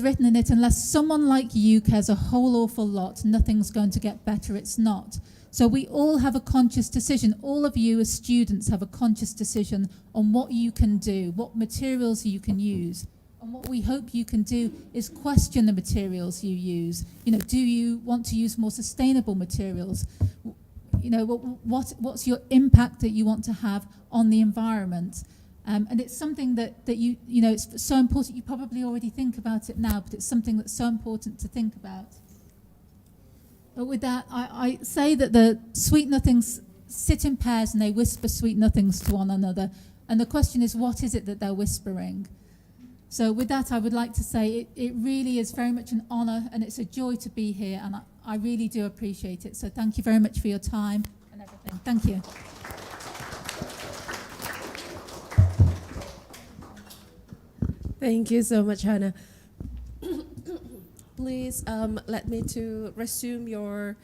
written in it, unless someone like you cares a whole awful lot, nothing's going to get better. It's not. So we all have a conscious decision. All of you as students have a conscious decision on what you can do, what materials you can use. And what we hope you can do is question the materials you use. Do you want to use more sustainable materials? What's your impact that you want to have on the environment? And it's something that it's so important. You probably already think about it now, but it's something that's so important to think about. But with that, I say that the sweet nothings sit in pairs and they whisper sweet nothings to one another. And the question is, what is it that they're whispering? So with that, I would like to say it really is very much an honor and it's a joy to be here, and I really do appreciate it. So thank you very much for your time and everything. Thank you.
Thank you so much, Hannah. Please let me to resume your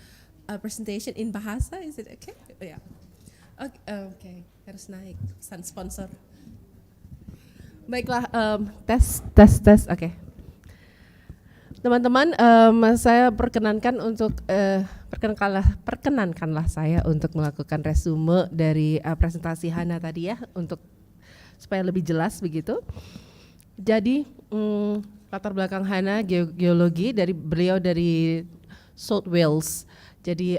presentation in Bahasa. Is it okay? Yeah. Okay. Harus naik pesan sponsor. Baiklah, tes. Oke. Teman-teman, saya perkenankanlah saya untuk melakukan resume dari presentasi Hana tadi ya, untuk supaya lebih jelas begitu. Jadi latar belakang Hana geologi, beliau dari South Wales. Jadi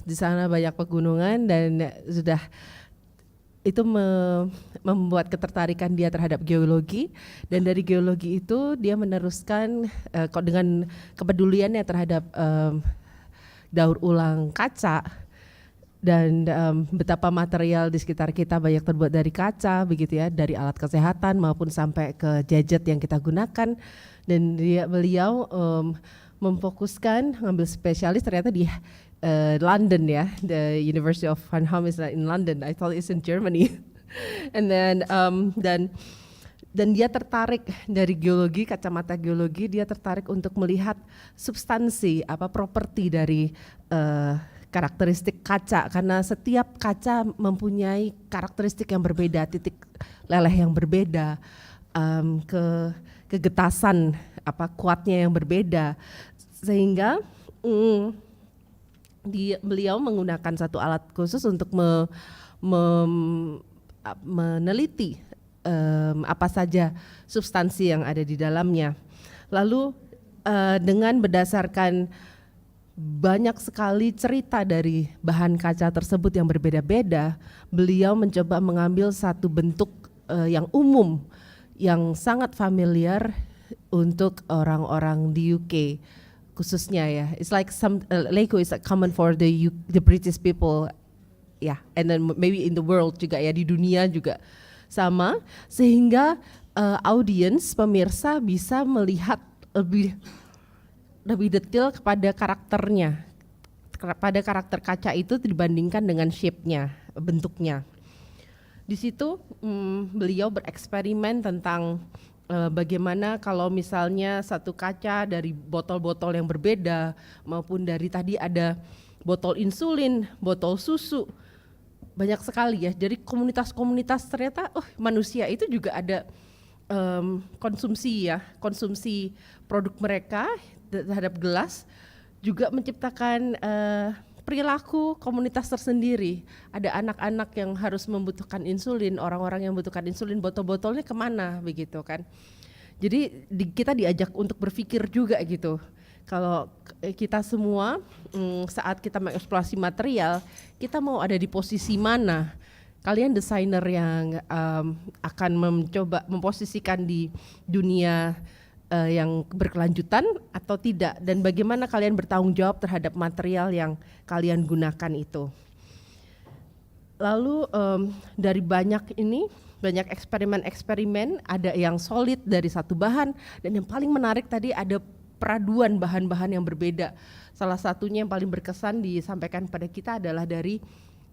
di sana banyak pegunungan dan itu membuat ketertarikan dia terhadap geologi, dan dari geologi itu dia meneruskan dengan kepeduliannya terhadap daur ulang kaca dan betapa material di sekitar kita banyak terbuat dari kaca begitu ya, dari alat kesehatan maupun sampai ke gadget yang kita gunakan. Dan beliau memfokuskan ngambil spesialis ternyata di London ya, the University of Arnhem is in London. I thought it's in Germany. And then dan dia tertarik dari geologi, kacamata geologi, dia tertarik untuk melihat substansi properti dari karakteristik kaca, karena setiap kaca mempunyai karakteristik yang berbeda, titik leleh yang berbeda, kegetasan kuatnya yang berbeda, sehingga beliau menggunakan satu alat khusus untuk meneliti apa saja substansi yang ada di dalamnya. Lalu
dengan berdasarkan banyak sekali cerita dari bahan kaca tersebut yang berbeda-beda, beliau mencoba mengambil satu bentuk yang umum, yang sangat familiar untuk orang-orang di UK khususnya ya. It's like Lego is common for the British people, ya, and then maybe in the world juga ya, di dunia juga sama, sehingga audience pemirsa bisa melihat lebih detail kepada karakternya, pada karakter kaca itu dibandingkan dengan shape-nya, bentuknya. Di situ beliau bereksperimen tentang bagaimana kalau misalnya satu kaca dari botol-botol yang berbeda, maupun dari tadi ada botol insulin, botol susu, banyak sekali ya. Jadi komunitas-komunitas ternyata manusia itu juga ada konsumsi produk mereka terhadap gelas, juga menciptakan perilaku komunitas tersendiri. Ada anak-anak yang harus membutuhkan insulin, orang-orang yang membutuhkan insulin, botol-botolnya kemana begitu kan. Jadi kita diajak untuk berpikir juga gitu. Kalau kita semua saat kita mengeksplorasi material, kita mau ada di posisi mana? Kalian desainer yang akan mencoba memposisikan di dunia yang berkelanjutan atau tidak, dan bagaimana kalian bertanggung jawab terhadap material yang kalian gunakan itu. Lalu dari banyak eksperimen-eksperimen, ada yang solid dari satu bahan, dan yang paling menarik tadi ada peraduan bahan-bahan yang berbeda. Salah satunya yang paling berkesan disampaikan pada kita adalah dari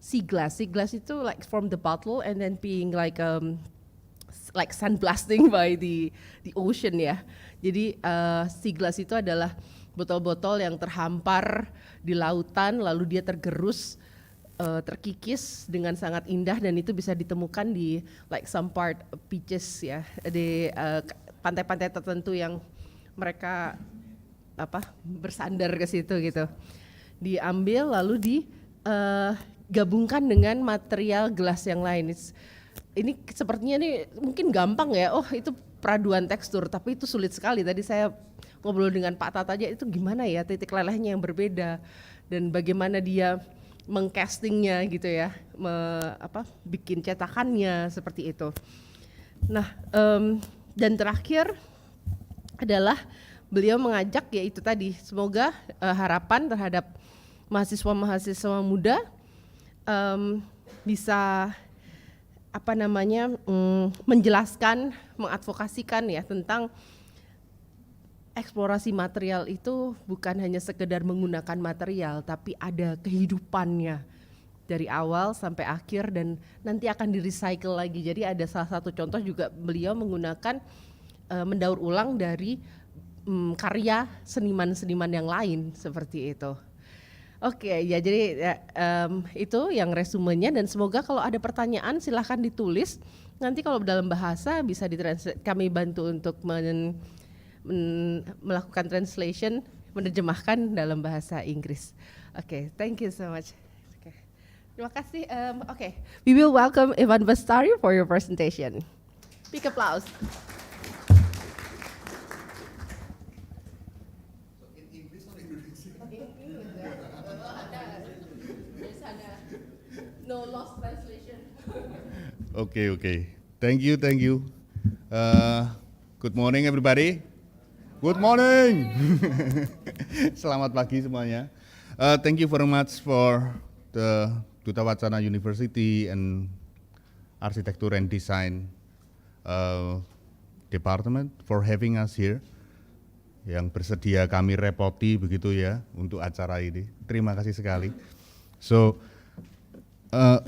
sea glass. Sea glass itu like from the bottle and then being like sandblasting by the ocean ya. Jadi sea glass itu adalah botol-botol yang terhampar di lautan, lalu dia tergerus, terkikis dengan sangat indah, dan itu bisa ditemukan di like some part beaches ya, di pantai-pantai tertentu yang mereka bersandar ke situ gitu. Diambil lalu digabungkan dengan material gelas yang lain. Ini sepertinya nih mungkin gampang ya, itu peraduan tekstur, tapi itu sulit sekali. Tadi saya ngobrol dengan Pak Tata aja, itu gimana ya titik lelehnya yang berbeda, dan bagaimana dia mengcastingnya gitu ya, bikin cetakannya seperti itu. Nah, dan terakhir adalah beliau mengajak, yaitu tadi, semoga harapan terhadap mahasiswa-mahasiswa muda bisa menjelaskan, mengadvokasikan ya tentang eksplorasi material itu bukan hanya sekedar menggunakan material, tapi ada kehidupannya dari awal sampai akhir, dan nanti akan di-recycle lagi. Jadi ada salah satu contoh juga, beliau menggunakan mendaur ulang dari karya seniman-seniman yang lain seperti itu. Oke, ya jadi itu yang resumenya, dan semoga kalau ada pertanyaan silahkan ditulis. Nanti kalau dalam bahasa bisa ditranslate, kami bantu untuk melakukan translation, menerjemahkan dalam bahasa Inggris. Oke, thank you so much. Okay. Terima kasih. We will welcome Ivan Bestari for your presentation. Big applause. No lost translation.
Okay. Thank you. Good morning everybody. Good morning. Selamat pagi semuanya. Thank you very much for the Duta Wacana University and Architecture and Design Department for having us here. Yang bersedia kami repoti begitu ya untuk acara ini. Terima kasih sekali. So,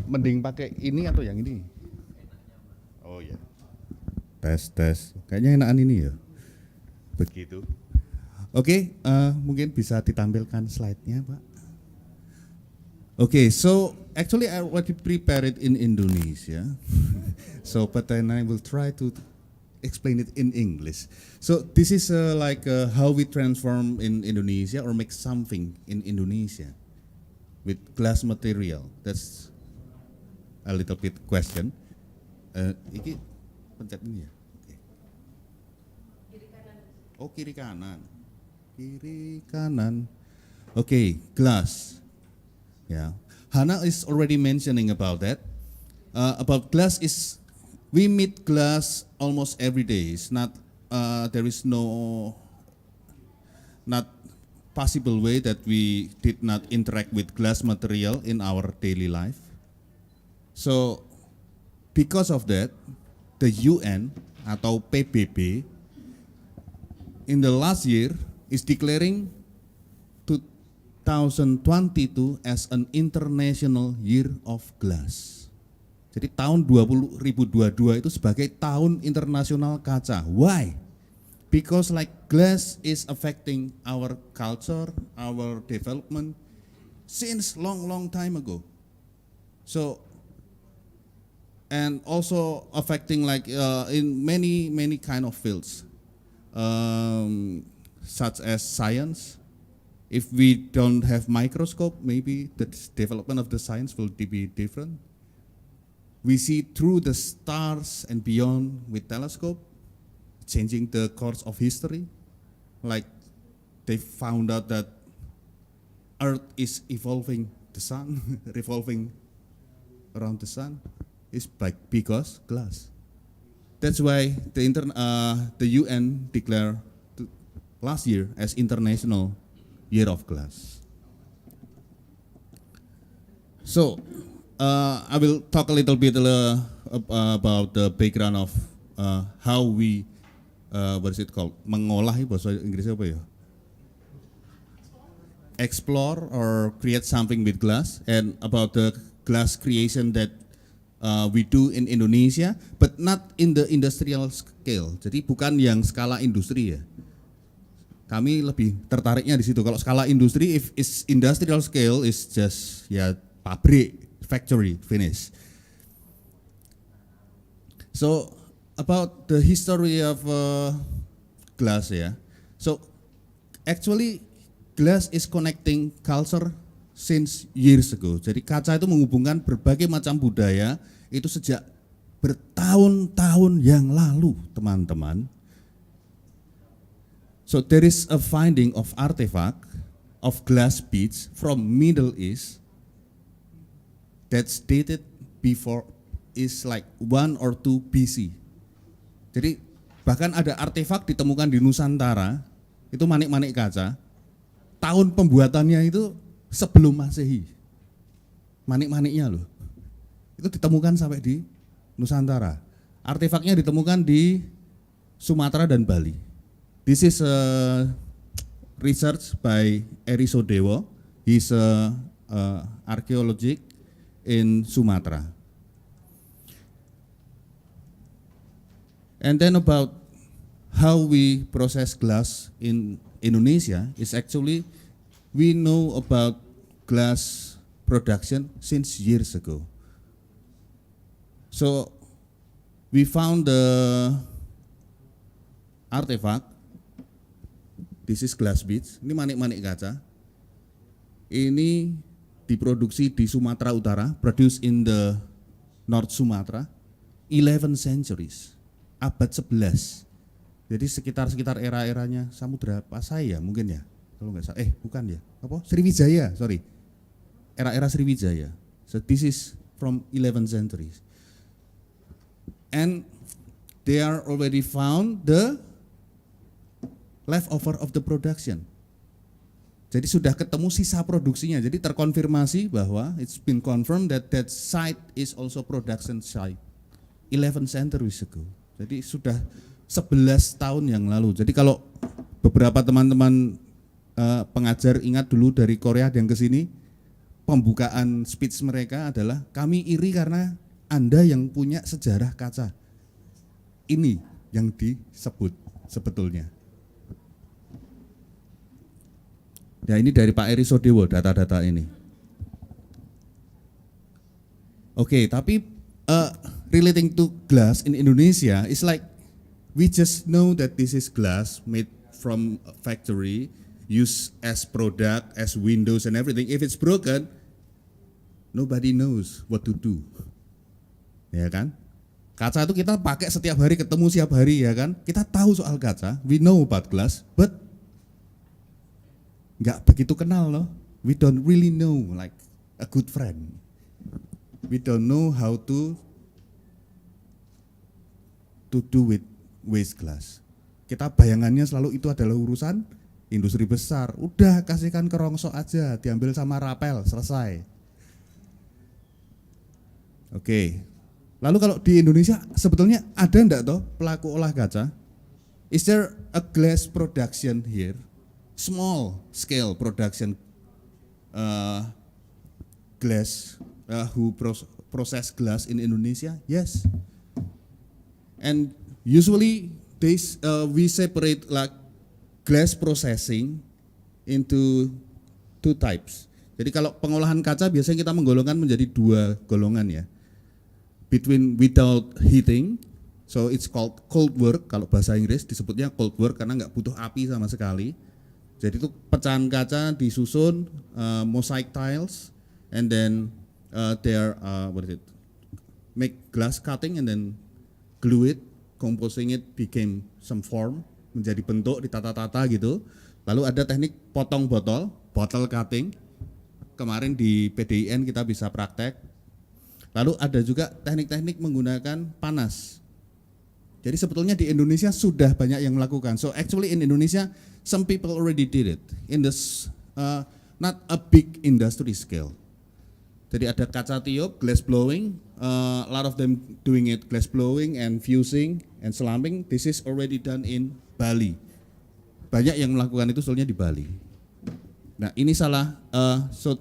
mending pakai ini atau yang ini? Oh ya. Tes. Kayaknya enakan ini ya. Begitu. Oke, mungkin bisa ditampilkan slide-nya, Pak. Okay, so actually I already prepared it in Indonesia. So, but then I will try to explain it in English. So this is how we transform in Indonesia or make something in Indonesia with glass material. That's a little bit question. Iki pencet ini ya. Okay. Kiri kanan. Kiri kanan. Okay, glass. Yeah, Hannah is already mentioning about that. About glass is we meet glass almost every day. It's not there is no not possible way that we did not interact with glass material in our daily life. So because of that, the UN atau PBB in the last year is declaring 2022 as an International Year of Glass. Jadi tahun 2022 itu sebagai tahun internasional kaca. Why? Because like glass is affecting our culture, our development since long time ago. So and also affecting like in many kind of fields, such as science. If we don't have microscope, maybe the development of the science will be different. We see through the stars and beyond with telescope, changing the course of history. Like they found out that Earth is evolving the sun, revolving around the sun, is because glass. That's why the UN declared last year as International Year of Glass. So I will talk a little bit about the background of how we what is it called? Mengolah, bahasa Inggrisnya apa ya? Explore or create something with glass, and about the glass creation that we do in Indonesia, but not in the industrial scale. Jadi bukan yang skala industri ya. Kami lebih tertariknya di situ. Kalau skala industri, if it's industrial scale, is just ya pabrik, factory, finish. So about the history of glass ya. So actually glass is connecting culture since years ago. Jadi kaca itu menghubungkan berbagai macam budaya itu sejak bertahun-tahun yang lalu, teman-teman. So there is a finding of artifact of glass beads from Middle East that's dated before is like 1 or 2 BC. Jadi bahkan ada artefak ditemukan di Nusantara, itu manik-manik kaca, tahun pembuatannya itu sebelum Masehi. Manik-maniknya loh, itu ditemukan sampai di Nusantara. Artefaknya ditemukan di Sumatera dan Bali. This is a research by Eri Sodewo. He's a archaeologist in Sumatera. And then about how we process glass in Indonesia is actually we know about glass production since years ago. So we found the artifact. This is glass beads. Ini manik-manik kaca. Ini diproduksi di Sumatera Utara, produced in the North Sumatra, 11 centuries, abad 11. Jadi sekitar era-eranya Samudra Pasai ya mungkin ya, kalau nggak salah. Bukan ya, apa? Sriwijaya, sorry. Era-era Sriwijaya. So this is from 11 centuries. And they are already found the leftover of the production. Jadi sudah ketemu sisa produksinya. Jadi terkonfirmasi bahwa it's been confirmed that that site is also production site 11 centuries ago. Jadi sudah 11 tahun yang lalu. Jadi kalau beberapa teman-teman pengajar ingat dulu dari Korea yang ke sini, pembukaan speech mereka adalah kami iri karena Anda yang punya sejarah kaca. Ini yang disebut sebetulnya. Ya ini dari Pak Eri Sodewo data-data ini. Oke, tapi relating to glass in Indonesia is like we just know that this is glass made from a factory, used as product, as windows and everything. If it's broken, nobody knows what to do. Ya kan? Kaca itu kita pakai setiap hari, ketemu setiap hari ya kan? Kita tahu soal kaca, we know about glass, but nggak begitu kenal loh. We don't really know like a good friend. We don't know how to do with waste glass. Kita bayangannya selalu itu adalah urusan industri besar. Udah kasihkan ke rongsok aja, diambil sama rapel, selesai. Oke. Lalu kalau di Indonesia sebetulnya ada enggak toh pelaku olah kaca? Is there a glass production here? Small scale production glass who process glass in Indonesia? Yes. And usually we separate like glass processing into two types. Jadi kalau pengolahan kaca biasanya kita menggolongkan menjadi dua golongan ya. Between without heating, so it's called cold work. Kalau bahasa Inggris disebutnya cold work karena nggak butuh api sama sekali. Jadi itu pecahan kaca disusun mosaic tiles, and then make glass cutting and then glue it, composing it became some form, menjadi bentuk ditata-tata gitu. Lalu ada teknik potong botol, bottle cutting. Kemarin di PDIN kita bisa praktek. Lalu ada juga teknik-teknik menggunakan panas. Jadi sebetulnya di Indonesia sudah banyak yang melakukan. So actually in Indonesia some people already did it in this not a big industry scale. Jadi ada kaca tiup, glass blowing, a lot of them doing it glass blowing and fusing and slamming. This is already done in Bali. Banyak yang melakukan itu soalnya di Bali. Nah ini salah. So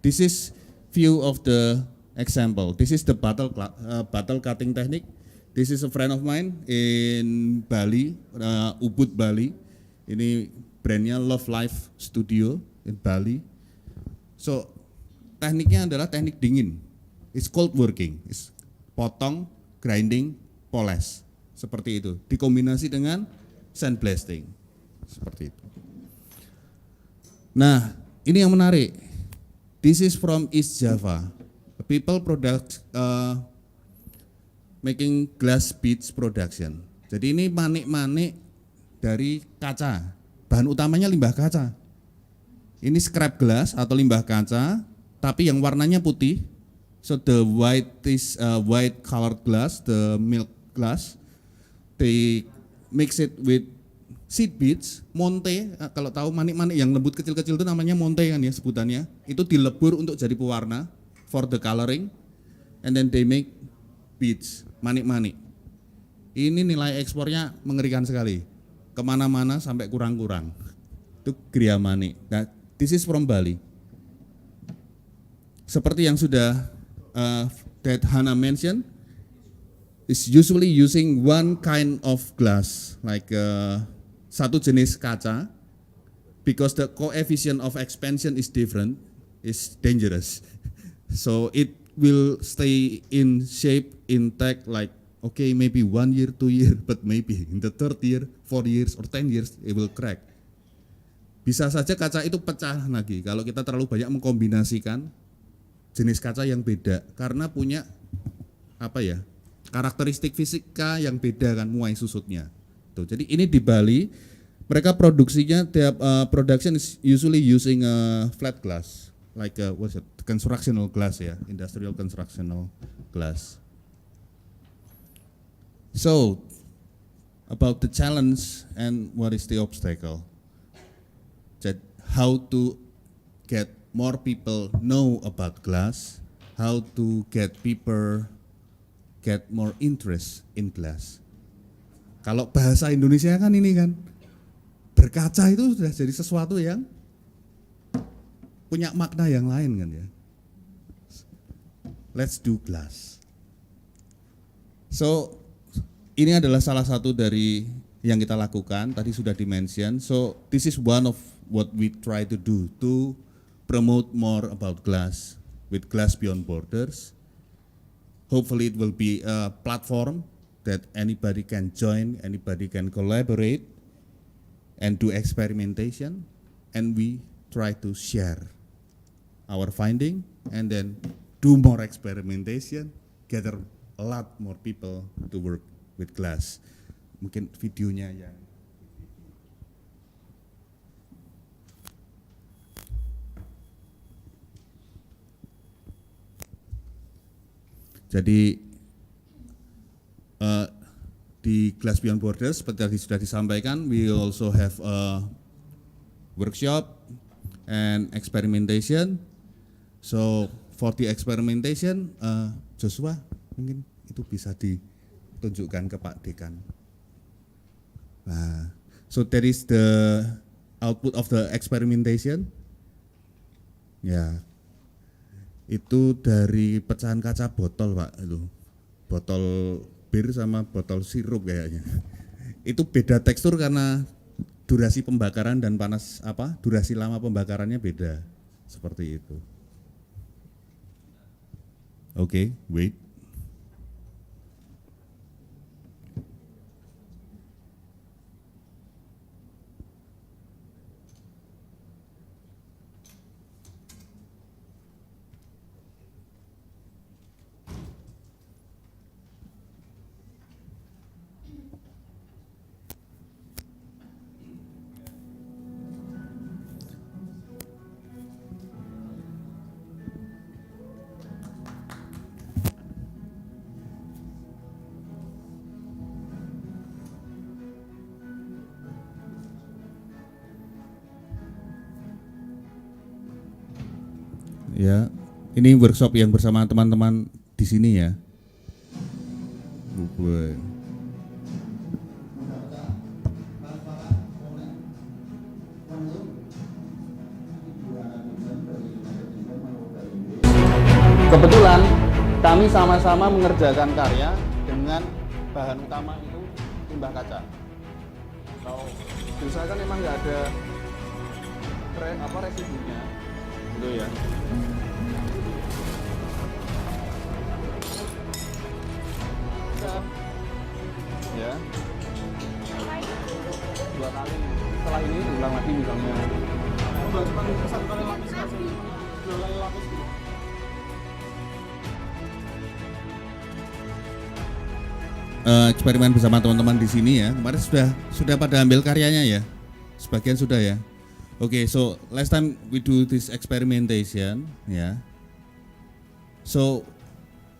this is few of the example. This is the bottle cutting technique. This is a friend of mine in Bali, Ubud Bali. Ini brandnya Love Life Studio in Bali. So tekniknya adalah teknik dingin. It's cold working. It's potong, grinding, poles. Seperti itu. Dikombinasi dengan sandblasting. Seperti itu. Nah, ini yang menarik. This is from East Java. People making glass beads production. Jadi ini manik-manik dari kaca. Bahan utamanya limbah kaca. Ini scrap glass atau limbah kaca. Tapi yang warnanya putih, so the white is white colored glass, the milk glass. They mix it with seed beads, monte. Kalau tahu manik-manik yang lembut kecil-kecil itu namanya monte kan ya sebutannya. Itu dilebur untuk jadi pewarna for the coloring, and then they make beads, manik-manik. Ini nilai ekspornya mengerikan sekali, kemana-mana sampai kurang-kurang. Itu gria manik. Nah, this is from Bali. Seperti yang sudah that Hana mentioned, is usually using one kind of glass, like satu jenis kaca, because the coefficient of expansion is different, is dangerous. So it will stay in shape intact, like okay maybe 1 year, 2 year, but maybe in the 3rd year, 4 years or 10 years it will crack. Bisa saja kaca itu pecah lagi kalau kita terlalu banyak mengkombinasikan jenis kaca yang beda karena punya karakteristik fisika yang beda kan, muai susutnya. Tuh, jadi ini di Bali mereka produksinya tiap production is usually using a flat glass like constructional glass ya, industrial constructional glass. So about the challenge and what is the obstacle? How to get more people know about glass, how to get people get more interest in glass. Kalau bahasa Indonesia kan ini kan, berkaca itu sudah jadi sesuatu yang punya makna yang lain kan ya. Let's do glass. So ini adalah salah satu dari yang kita lakukan, tadi sudah di-mention. So this is one of what we try to do to promote more about glass with Glass Beyond Borders. Hopefully it will be a platform that anybody can join, anybody can collaborate and do experimentation, and we try to share our finding and then do more experimentation, gather a lot more people to work with glass. Mungkin videonya yang Jadi di Glass Beyond Borders seperti tadi sudah disampaikan, we also have a workshop and experimentation. So for the experimentation, Joshua mungkin itu bisa ditunjukkan ke Pak Dekan. Nah, so that is the output of the experimentation. Ya, itu dari pecahan kaca botol Pak, itu botol bir sama botol sirup kayaknya. Itu beda tekstur karena durasi pembakaran dan durasi lama pembakarannya beda, seperti itu. Oke, wait. Ya, ini workshop yang bersama teman-teman di sini ya.
Kebetulan kami sama-sama mengerjakan karya dengan bahan utama itu limbah kaca. Kalau misalkan memang nggak ada residunya, gitu ya. Ya. 2 kali. Setelah ini diulang lagi misalnya. Cuma 1 kali lapis kaca, 2 kali lapis.
Eksperimen bersama teman-teman di sini ya. Kemarin sudah pada ambil karyanya ya. Sebagian sudah ya. Okay, so last time we do this experimentation, yeah. So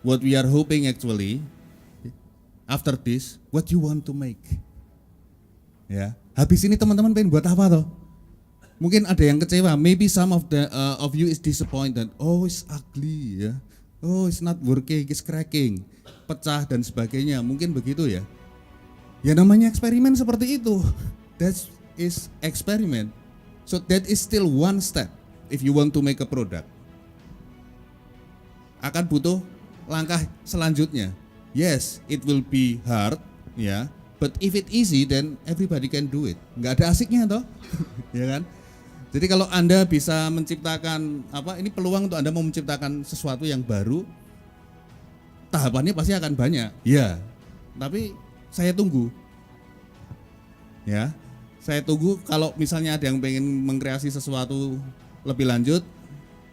what we are hoping actually after this, what you want to make, ya. Habis ini teman-teman pengen buat apa toh? Mungkin ada yang kecewa. Maybe some of you is disappointed. Oh, it's ugly, ya. Oh, it's not working, it's cracking, pecah dan sebagainya. Mungkin begitu ya. Ya namanya eksperimen seperti itu. That is experiment. So that is still one step if you want to make a product. Akan butuh langkah selanjutnya. Yes, it will be hard, ya. But if it easy, then everybody can do it. Nggak ada asiknya toh, ya kan? Jadi kalau Anda bisa menciptakan ini peluang untuk Anda mau menciptakan sesuatu yang baru, tahapannya pasti akan banyak. Ya, tapi saya tunggu. Ya. Saya tunggu kalau misalnya ada yang pengen mengkreasi sesuatu lebih lanjut,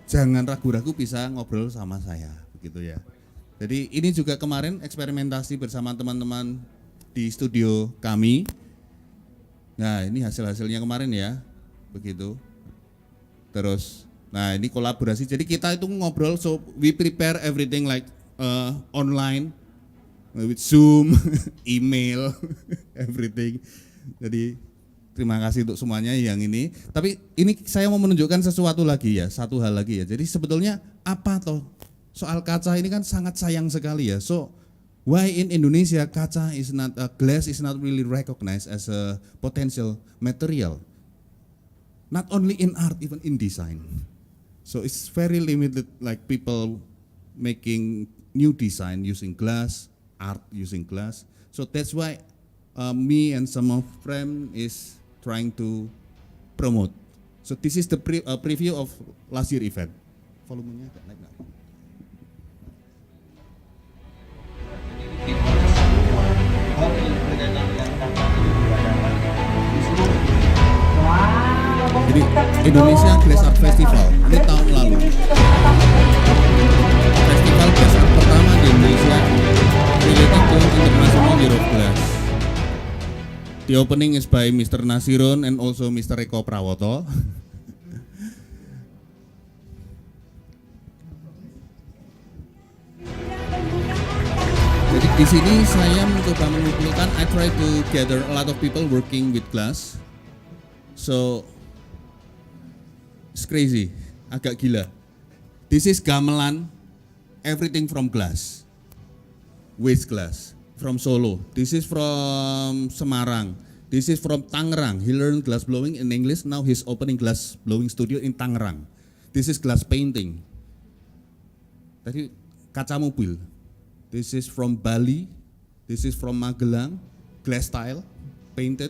jangan ragu-ragu bisa ngobrol sama saya, begitu ya. Jadi ini juga kemarin eksperimentasi bersama teman-teman di studio kami. Nah ini hasil-hasilnya kemarin ya, begitu. Terus, nah ini kolaborasi. Jadi kita itu ngobrol, so we prepare everything like online, with Zoom, email, everything. Jadi terima kasih untuk semuanya yang ini. Tapi ini saya mau menunjukkan sesuatu lagi ya, satu hal lagi ya. Jadi sebetulnya apa toh soal kaca ini kan sangat sayang sekali ya. So why in Indonesia kaca is not glass is not really recognized as a potential material. Not only in art, even in design. So it's very limited, like people making new design using glass, art using glass. So that's why me and some of friends is trying to promote. So this is the preview of last year event. Volumenya agak naik nggak? Jadi Indonesia Glass Art Festival ini tahun lalu. Festival glass art pertama di Indonesia related to International Year of Glass. The opening is by Mr. Nasiron and also Mr. Eko Prawoto.
Jadi di sini saya mencoba mengumpulkan, I try to gather a lot of people working with glass. So it's crazy, agak gila. This is gamelan, everything from glass, waste glass, from Solo. This is from Semarang. This is from Tangerang. He learned glass blowing in English. Now he's opening glass blowing studio in Tangerang. This is glass painting. Tadi kaca mobil. This is from Bali. This is from Magelang. Glass tile, painted.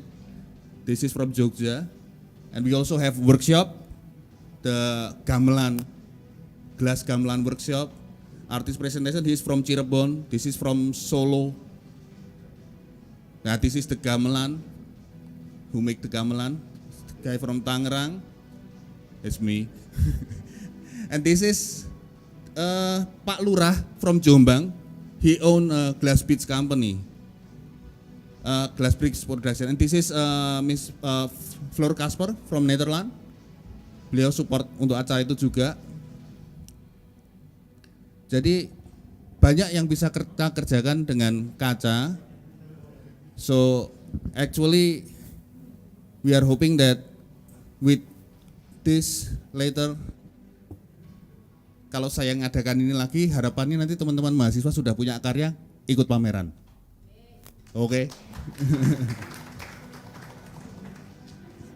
This is from Jogja. And we also have workshop, the gamelan, glass gamelan workshop. Artist presentation, he is from Cirebon. This is from Solo. Nah, this is the gamelan. Who make the gamelan? The guy from Tangerang. It's me. And this is Pak Lurah from Jombang. He own a glass beads company. Glass bricks production. And this is Miss Floor Kasper from Netherlands. Beliau support untuk acara itu juga. Jadi banyak yang bisa kita kerjakan dengan kaca. So actually we are hoping that with this later, kalau saya ngadakan ini lagi, harapannya nanti teman-teman mahasiswa sudah punya karya ikut pameran. Oke.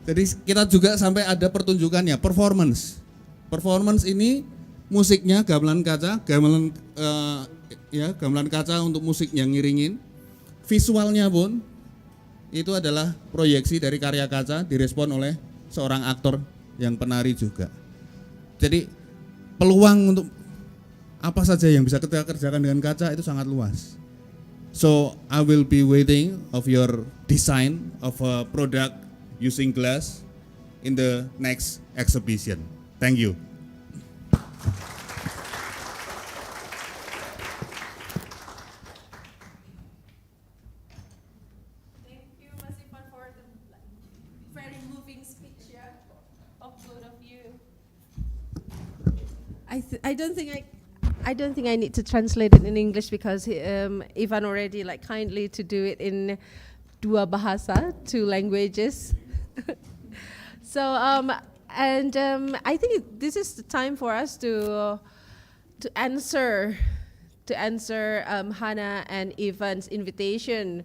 Jadi kita juga sampai ada pertunjukannya, performance. Performance ini musiknya gamelan kaca, gamelan kaca untuk musik yang ngiringin. Visualnya pun itu adalah proyeksi dari karya kaca direspon oleh seorang aktor yang penari juga. Jadi peluang untuk apa saja yang bisa kita kerjakan dengan kaca itu sangat luas. So I will be waiting of your design of a product using glass in the next exhibition. Thank you.
Thank you, Mas Ivan, for the very moving speech of both of you. I don't think I need to translate it in English because Ivan already kindly to do it in dua bahasa, 2 languages. So I think this is the time for us to answer Hannah and Ivan's invitation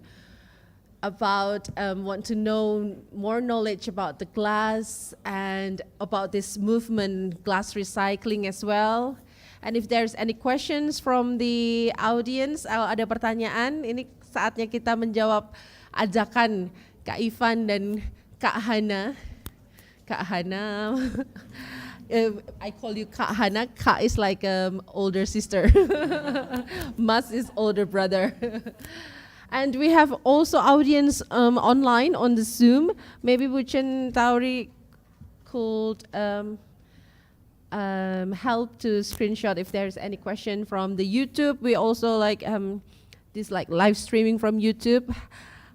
about want to know more knowledge about the glass and about this movement, glass recycling as well. And if there's any questions from the audience, kalau ada pertanyaan, ini saatnya kita menjawab ajakan Kak Ivan dan Kak Hana. Kak Hana, I call you Kak Hana. Kak is like older sister. Mas is older brother. And we have also audience online on the Zoom. Maybe Buchen Tauri could help to screenshot if there's any question from the YouTube. We also this live streaming from YouTube.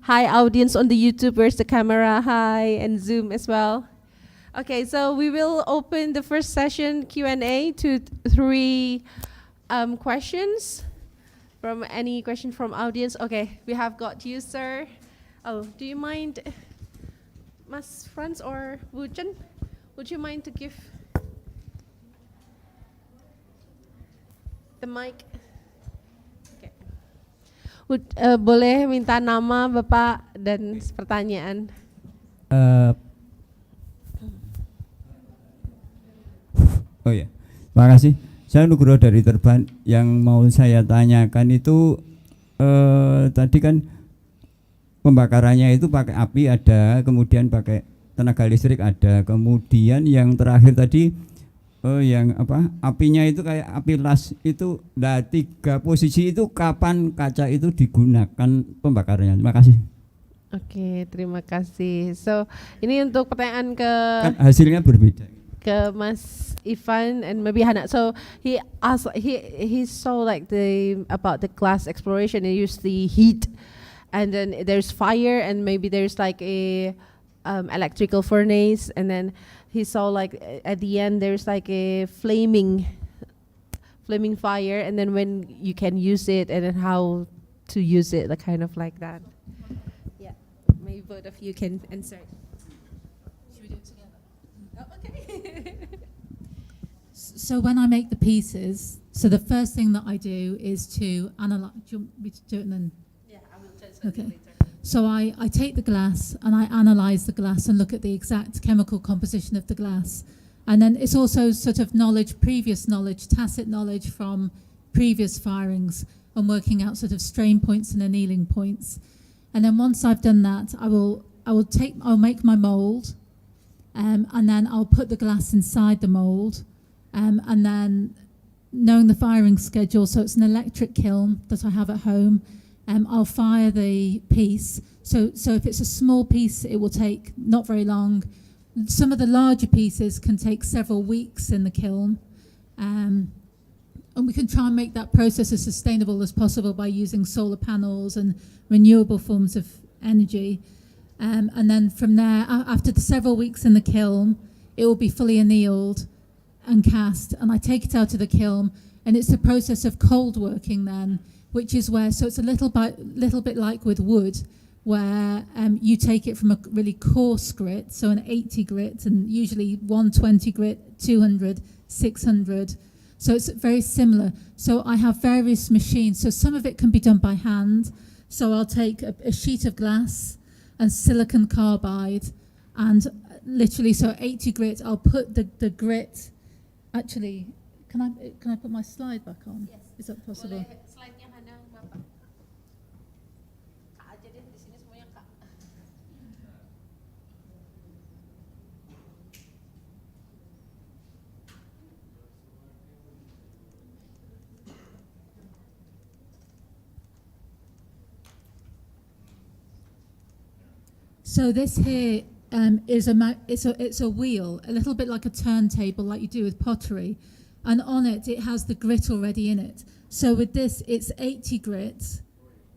Hi audience on the YouTube, where's the camera? Hi, and Zoom as well. Okay, so we will open the first session Q&A to 3 questions. From any question from audience? Okay, we have got you, sir. Oh, do you mind, Mas Franz or Wuchen? Would you mind to give the mic? Okay. Boleh minta nama Bapak dan pertanyaan?
Oh ya, terima kasih. Saya Nugroho dari Terban. Yang mau saya tanyakan itu tadi kan pembakarannya itu pakai api ada, kemudian pakai tenaga listrik ada, kemudian yang terakhir tadi apinya itu kayak api las itu. Nah, 3 posisi itu kapan kaca itu digunakan pembakarannya? Terima kasih.
Oke, terima kasih. So ini untuk pertanyaan ke
kan hasilnya berbeda.
Ke Mas Ivan and maybe Hannah. So he asked, he saw about the glass exploration. He used the heat, and then there's fire, and maybe there's a electrical furnace, and then he saw at the end there's a flaming fire, and then when you can use it, and then how to use it, like kind of like that? Yeah, maybe both of you can answer.
Should we do it together?
Oh, okay.
So when I make the pieces, so the first thing that I do is to analyze. Do you want me to do it and then?
Yeah, I will tell you
Okay.
later.
So I take the glass and I analyze the glass and look at the exact chemical composition of the glass. And then it's also sort of knowledge, previous knowledge, tacit knowledge from previous firings and working out sort of strain points and annealing points. And then once I've done that, I'll make my mold, and then I'll put the glass inside the mold, and then knowing the firing schedule, so it's an electric kiln that I have at home. I'll fire the piece. So if it's a small piece, it will take not very long. Some of the larger pieces can take several weeks in the kiln. And we can try and make that process as sustainable as possible by using solar panels and renewable forms of energy. And then from there, after the several weeks in the kiln, it will be fully annealed and cast. And I take it out of the kiln, and it's a process of cold working then, which is where, so it's a little bit like with wood, where you take it from a really coarse grit, so an 80 grit, and usually 120 grit, 200, 600. So it's very similar. So I have various machines. So some of it can be done by hand. So I'll take a sheet of glass and silicon carbide, and literally, so 80 grit, I'll put the grit, actually, can I put my slide back on? Yes. Is that possible? So this here is it's a wheel, a little bit like a turntable, like you do with pottery, and on it has the grit already in it. So with this, it's 80 grit,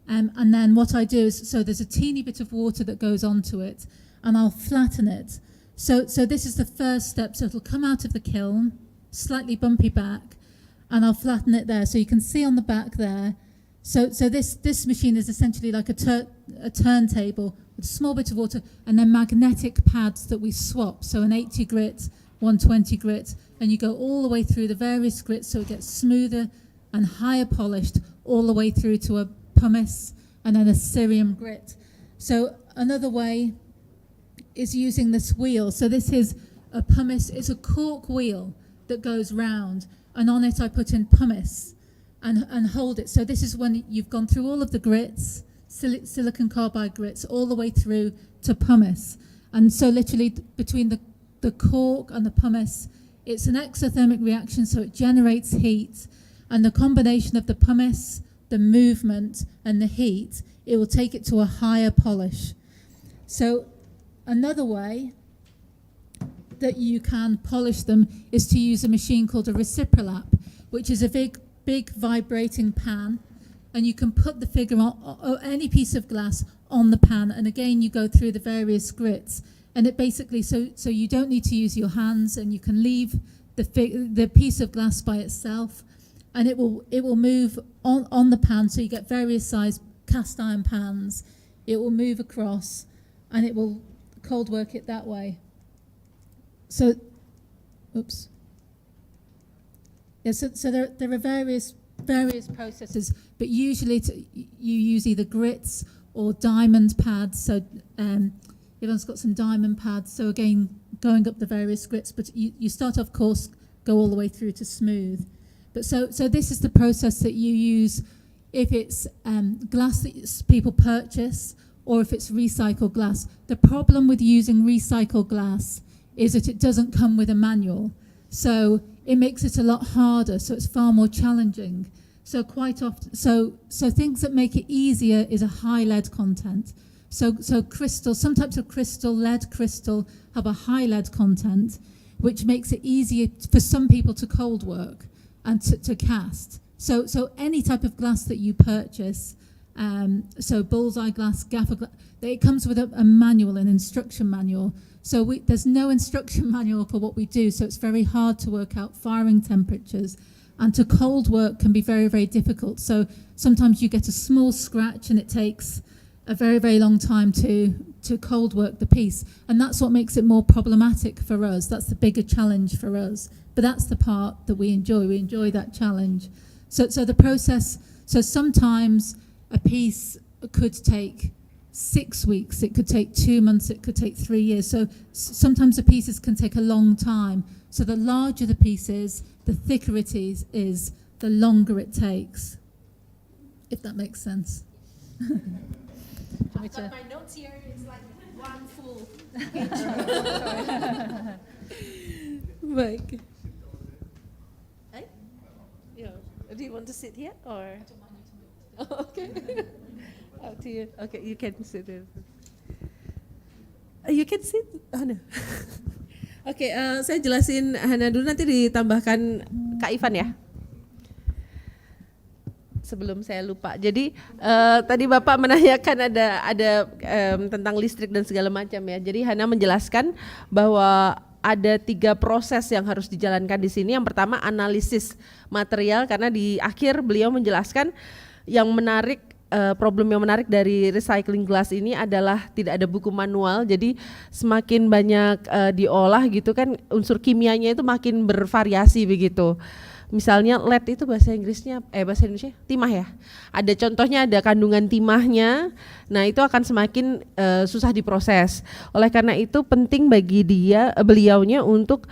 and then what I do is, so there's a teeny bit of water that goes onto it, and I'll flatten it. So this is the first step. So it'll come out of the kiln, slightly bumpy back, and I'll flatten it there. So you can see on the back there. So this machine is essentially like a turntable with a small bit of water, and then magnetic pads that we swap. So an 80 grit, 120 grit, and you go all the way through the various grits so it gets smoother and higher polished all the way through to a pumice and then a cerium grit. So another way is using this wheel. So this is a pumice, it's a cork wheel that goes round, and on it I put in pumice and hold it. So this is when you've gone through all of the grits, silicon carbide grits, all the way through to pumice. And so literally between the cork and the pumice, it's an exothermic reaction, so it generates heat, and the combination of the pumice, the movement, and the heat, it will take it to a higher polish. So another way that you can polish them is to use a machine called a reciprolap, which is a big vibrating pan, and you can put the figure on any piece of glass on the pan, and again you go through the various grits, and it basically, so you don't need to use your hands, and you can leave the piece of glass by itself, and it will move on the pan. So you get various size cast iron pans. It will move across, and it will cold work it that way. So, oops. Yeah, so there are various processes, but usually you use either grits or diamond pads. So everyone's got some diamond pads. So again, going up the various grits, but you start off coarse, go all the way through to smooth. But so this is the process that you use if it's glass that people purchase or if it's recycled glass. The problem with using recycled glass is that it doesn't come with a manual. So it makes it a lot harder, so it's far more challenging. So quite often, so things that make it easier is a high lead content. So crystal, some types of crystal, lead crystal, have a high lead content, which makes it easier for some people to cold work and to cast. So any type of glass that you purchase, so bullseye glass, gaffer glass, it comes with a manual, an instruction manual. So there's no instruction manual for what we do, so it's very hard to work out firing temperatures and to cold work can be very, very difficult. So sometimes you get a small scratch and it takes a very, very long time to cold work the piece. And that's what makes it more problematic for us. That's the bigger challenge for us. But that's the part that we enjoy. We enjoy that challenge. So the process, so sometimes a piece could take 6 weeks, it could take 2 months, it could take 3 years. So sometimes the pieces can take a long time. So the larger the piece is, the thicker it is, the longer it takes. If that makes sense.
I've got my notes here, it's like one full page. Baik. Do you want to sit here or? Oh, okay. Up to you. Okay, you can sit there. You can sit, Hana. Oke, saya jelasin Hana dulu, nanti ditambahkan Kak Ivan ya. Sebelum saya lupa. Jadi tadi Bapak menanyakan ada tentang listrik dan segala macam ya. Jadi Hana menjelaskan bahwa ada 3 proses yang harus dijalankan di sini. Yang pertama analisis material, karena di akhir beliau menjelaskan yang menarik, problem yang menarik dari recycling glass ini adalah tidak ada buku manual. Jadi semakin banyak diolah gitu kan, unsur kimianya itu makin bervariasi begitu. Misalnya lead itu bahasa Inggrisnya, bahasa Indonesia timah ya. Ada contohnya, ada kandungan timahnya. Nah itu akan semakin susah diproses. Oleh karena itu penting bagi beliaunya untuk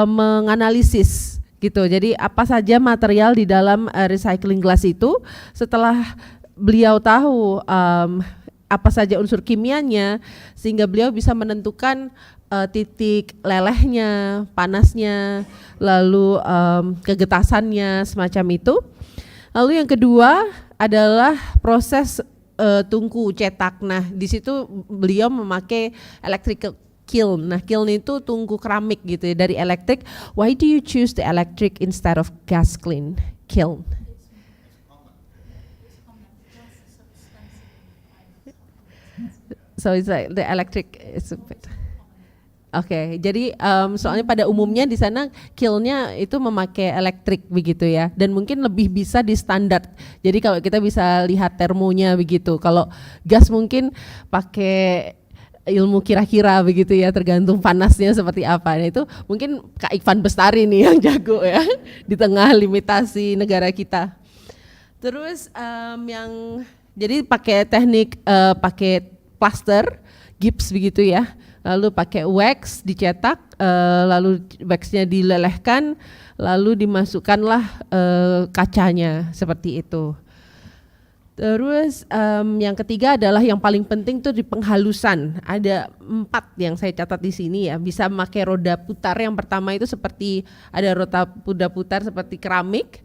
menganalisis gitu. Jadi apa saja material di dalam recycling glass itu. Setelah beliau tahu apa saja unsur kimianya, sehingga beliau bisa menentukan titik lelehnya, panasnya, lalu kegetasannya, semacam itu. Lalu yang kedua adalah proses tungku cetak. Nah, di situ beliau memakai electrical kiln. Nah, kiln itu tungku keramik gitu ya, dari elektrik. Why do you choose the electric instead of gas kiln? So it's like the electric is a bit. Oke, jadi soalnya pada umumnya di sana kilnnya itu memakai elektrik begitu ya, dan mungkin lebih bisa di standar. Jadi kalau kita bisa lihat termonya begitu. Kalau gas mungkin pakai ilmu kira-kira begitu ya, tergantung panasnya seperti apa. Nah itu mungkin Kak Ivan Bestari nih yang jago ya di tengah limitasi negara kita. Terus jadi pakai teknik pakai plaster, gips begitu ya. Lalu pakai wax dicetak, lalu waxnya dilelehkan, lalu dimasukkanlah kacanya seperti itu. Terus yang ketiga adalah yang paling penting tuh di penghalusan. Ada 4 yang saya catat di sini ya. Bisa memakai roda putar. Yang pertama itu seperti ada roda putar seperti keramik.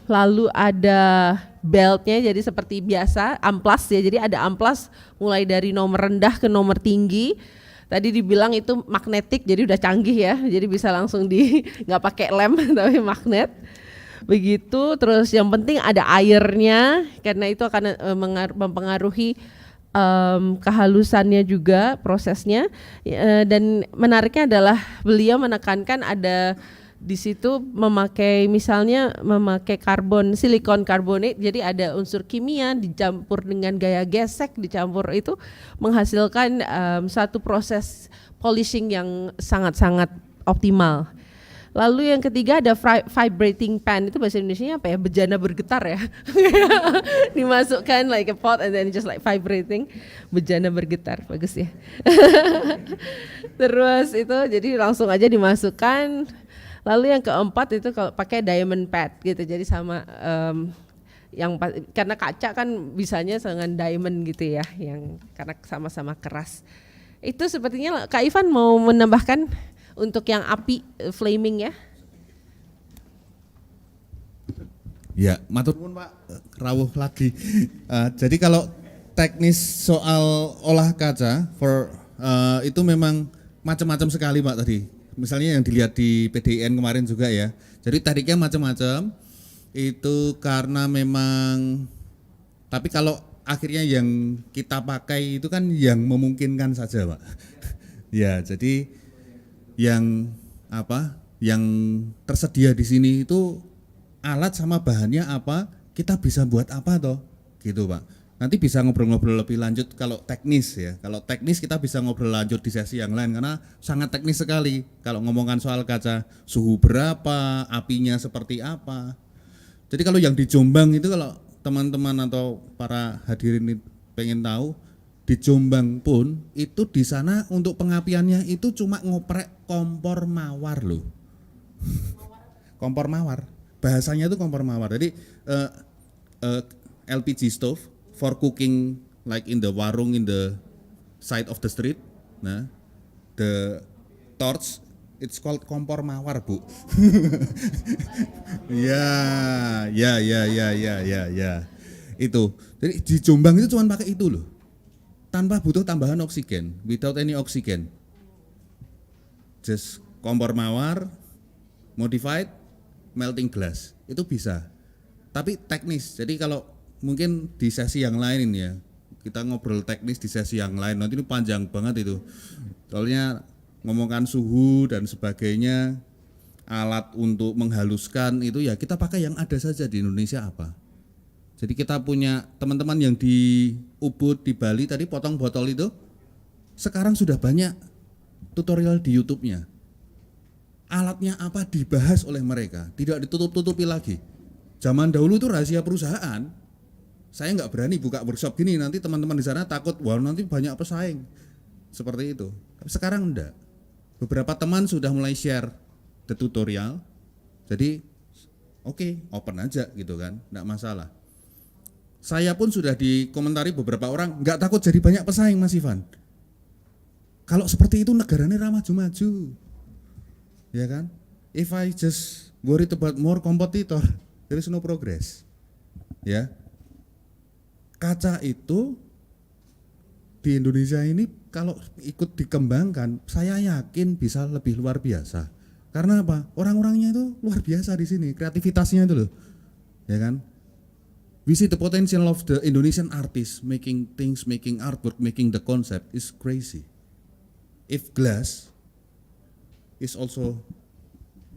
Lalu ada beltnya, jadi seperti biasa amplas ya, jadi ada amplas mulai dari nomor rendah ke nomor tinggi. Tadi dibilang itu magnetik, jadi udah canggih ya, jadi bisa langsung nggak pakai lem tapi magnet begitu. Terus yang penting ada airnya, karena itu akan mempengaruhi kehalusannya juga prosesnya. Dan menariknya adalah beliau menekankan ada di situ memakai silikon karbonat, jadi ada unsur kimia dicampur dengan gaya gesek, dicampur itu menghasilkan satu proses polishing yang sangat-sangat optimal. Lalu yang ketiga ada vibrating pan, itu bahasa Indonesianya apa ya, bejana bergetar ya. Dimasukkan like a pot and then just like vibrating, bejana bergetar, bagus ya. Terus itu jadi langsung aja dimasukkan. Lalu yang keempat itu kalau pakai diamond pad gitu, jadi sama karena kaca kan bisanya dengan diamond gitu ya, yang karena sama-sama keras. Itu sepertinya Kak Ivan mau menambahkan untuk yang api flaming ya.
Ya, matur nuwun Pak, rawuh lagi. Jadi kalau teknis soal olah kaca itu memang macam-macam sekali Pak tadi. Misalnya yang dilihat di PDIN kemarin juga ya. Jadi tekniknya macam-macam. Itu karena memang, tapi kalau akhirnya yang kita pakai itu kan yang memungkinkan saja Pak. Ya, jadi yang yang tersedia di sini itu alat sama bahannya apa, kita bisa buat apa toh, gitu Pak. Nanti bisa ngobrol-ngobrol lebih lanjut kalau teknis ya. Kalau teknis kita bisa ngobrol lanjut di sesi yang lain karena sangat teknis sekali. Kalau ngomongkan soal kaca, suhu berapa, apinya seperti apa. Jadi kalau yang di Jombang itu kalau teman-teman atau para hadirin ini pengen tahu, di Jombang pun itu di sana untuk pengapiannya itu cuma ngoprek kompor mawar loh. Kompor mawar, bahasanya itu kompor mawar. Jadi LPG stove for cooking like in the warung in the side of the street. Nah, the torch it's called kompor mawar, Bu. Ya. Itu. Jadi di Jombang itu cuma pakai itu loh. Tanpa butuh tambahan oksigen, without any oxygen. Just kompor mawar modified melting glass. Itu bisa. Tapi teknis. Jadi kalau mungkin di sesi yang lain ini ya, kita ngobrol teknis di sesi yang lain. Nanti ini panjang banget itu. Soalnya ngomongkan suhu dan sebagainya, alat untuk menghaluskan itu ya kita pakai yang ada saja di Indonesia apa. Jadi kita punya teman-teman yang di Ubud, di Bali tadi potong botol itu, sekarang sudah banyak tutorial di YouTube-nya. Alatnya apa dibahas oleh mereka, tidak ditutup-tutupi lagi. Zaman dahulu itu rahasia perusahaan. Saya nggak berani buka workshop gini, nanti teman-teman di sana takut, wah nanti banyak pesaing. Seperti itu. Tapi sekarang enggak. Beberapa teman sudah mulai share the tutorial. Jadi oke, open aja gitu kan, enggak masalah. Saya pun sudah dikomentari beberapa orang, nggak takut jadi banyak pesaing Mas Ivan. Kalau seperti itu negaranya ramah maju. Ya kan? If I just worried about more competitor, there is no progress. Ya. Kaca itu di Indonesia ini kalau ikut dikembangkan, saya yakin bisa lebih luar biasa. Karena apa? Orang-orangnya itu luar biasa di sini, kreativitasnya itu loh. Ya kan? We see the potential of the Indonesian artists making things, making artwork, making the concept is crazy. If glass is also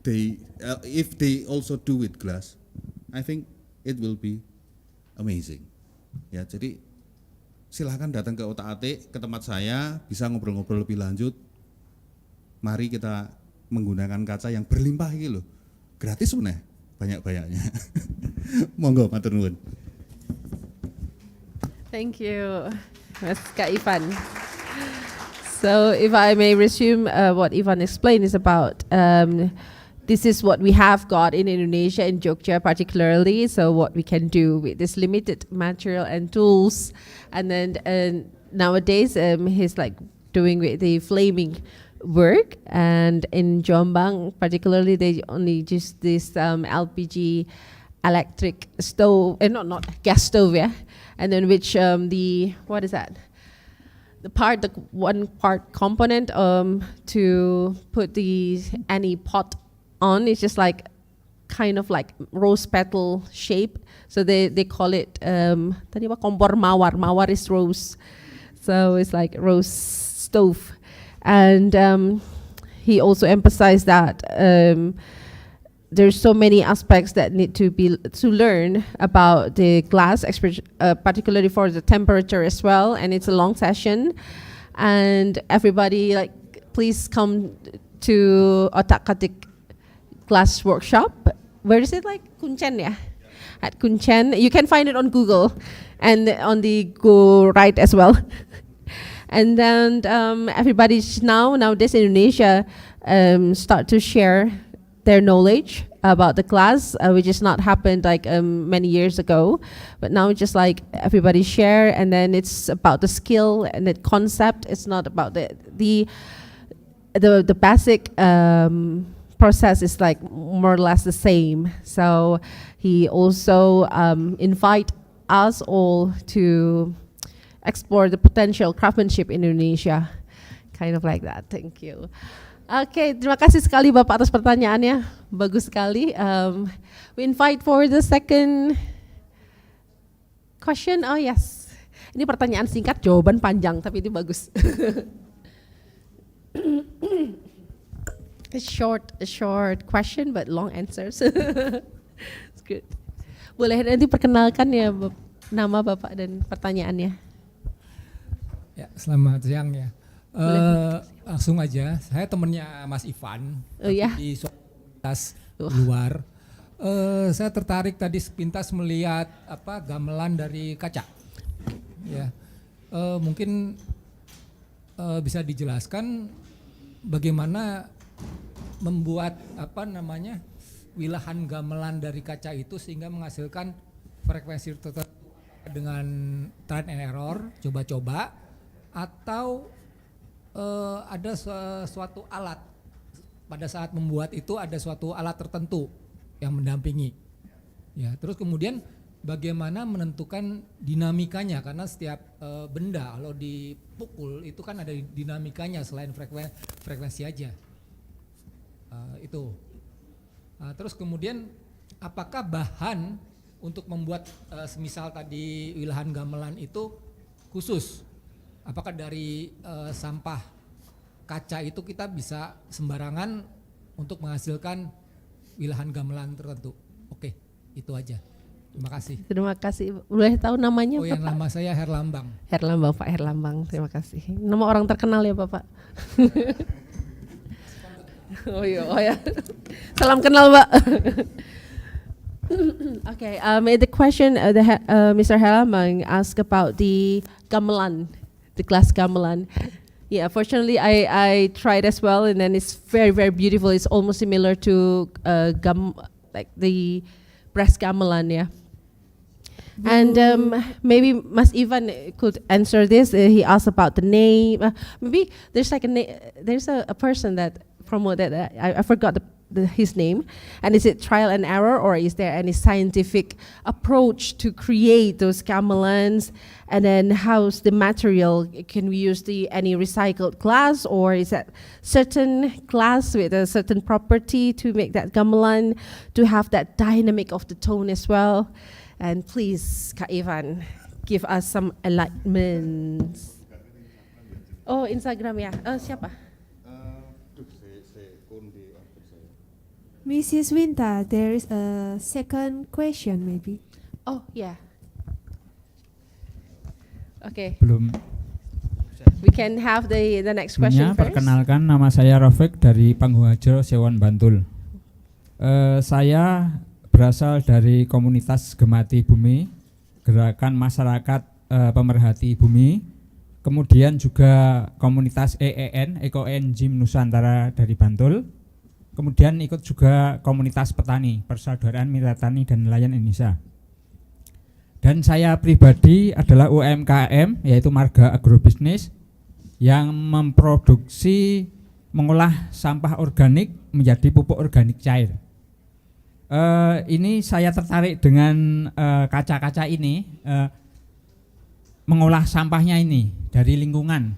if they also do with glass, I think it will be amazing. Ya, jadi silahkan datang ke otak-atik ke tempat saya, bisa ngobrol-ngobrol lebih lanjut. Mari kita menggunakan kaca yang berlimpah iki lho. Gratis meneh, banyak-banyaknya. Monggo matur nuwun.
Thank you, Mas Kak Ivan. So if I may resume what Ivan explained is about this is what we have got in Indonesia, in Jogja particularly, so what we can do with this limited material and tools. And then nowadays he's like doing with the flaming work, and in Jombang particularly they only use this LPG electric stove, not gas stove, yeah, and then which the what is that? The one part component to put any pot on is just like kind of like rose petal shape, so they call it tadi apa, kompor mawar. Mawar is rose, so it's like rose stove. And he also emphasized that there's so many aspects that need to learn about the glass, particularly for the temperature as well. And it's a long session, and everybody please come to Otak-Atik Glass Workshop. Where is it? Kuncen, yeah? At Kuncen. You can find it on Google and on the Go Right as well. And then everybody nowadays in Indonesia start to share their knowledge about the glass, which has not happened many years ago, but now it's just everybody share, and then it's about the skill and the concept. It's not about the basic process is more or less the same. So he also invite us all to explore the potential craftsmanship in Indonesia, kind of like that. Thank you. Oke, terima kasih sekali Bapak atas pertanyaannya, bagus sekali. We invite for the second question. Oh yes, ini pertanyaan singkat, jawaban panjang, tapi itu bagus. A short question but long answers. It's good. Boleh nanti perkenalkan ya nama Bapak dan pertanyaannya.
Ya, selamat siang ya. Langsung aja, saya temennya Mas Ivan di suatu komunitas luar. Saya tertarik tadi sepintas melihat gamelan dari kaca. Ya, mungkin bisa dijelaskan bagaimana membuat wilahan gamelan dari kaca itu sehingga menghasilkan frekuensi tertentu dengan trial and error, coba-coba, atau ada suatu alat pada saat membuat itu ada suatu alat tertentu yang mendampingi. Ya, terus kemudian bagaimana menentukan dinamikanya, karena setiap benda kalau dipukul itu kan ada dinamikanya selain frekuensi aja. Itu. Terus kemudian apakah bahan untuk membuat semisal tadi wilahan gamelan itu khusus? Apakah dari sampah kaca itu kita bisa sembarangan untuk menghasilkan wilahan gamelan tertentu? Oke, itu aja. Terima kasih.
Terima kasih. Boleh tahu namanya,
Bapak?
Bapak?
Nama saya Herlambang.
Herlambang, Pak Herlambang. Terima kasih. Nama orang terkenal ya, Bapak. Oh ya. Salam kenal, Pak. Okay, the question Mr. Herlambang asked about the gamelan, the glass gamelan. Yeah, fortunately I tried as well, and then it's very, very beautiful. It's almost similar to like the brass gamelan, yeah. And maybe Mas Ivan could answer this. He asked about the name. Maybe there's like there's a person that promoted that. I forgot his name. And is it trial and error, or is there any scientific approach to create those gamelans? And then how's the material? Can we use any recycled glass, or is that certain glass with a certain property to make that gamelan to have that dynamic of the tone as well? And please, Kak Ivan, give us some enlightenment. Oh, Instagram ya. Siapa?
Mrs. Winta, there is a second question maybe.
Oh, yeah. Okay.
Belum.
We can have the next question first.
Perkenalkan, nama saya Rafiq dari Panghuajo, Sewon, Bantul. Saya berasal dari komunitas Gemati Bumi, gerakan masyarakat pemerhati bumi, kemudian juga komunitas EEN, Eco Enzim Nusantara dari Bantul, kemudian ikut juga komunitas petani, Persaudaraan Mitra Tani dan Nelayan Indonesia. Dan saya pribadi adalah UMKM, yaitu marga agrobisnis yang memproduksi, mengolah sampah organik menjadi pupuk organik cair. Ini saya tertarik dengan kaca-kaca ini, mengolah sampahnya ini dari lingkungan.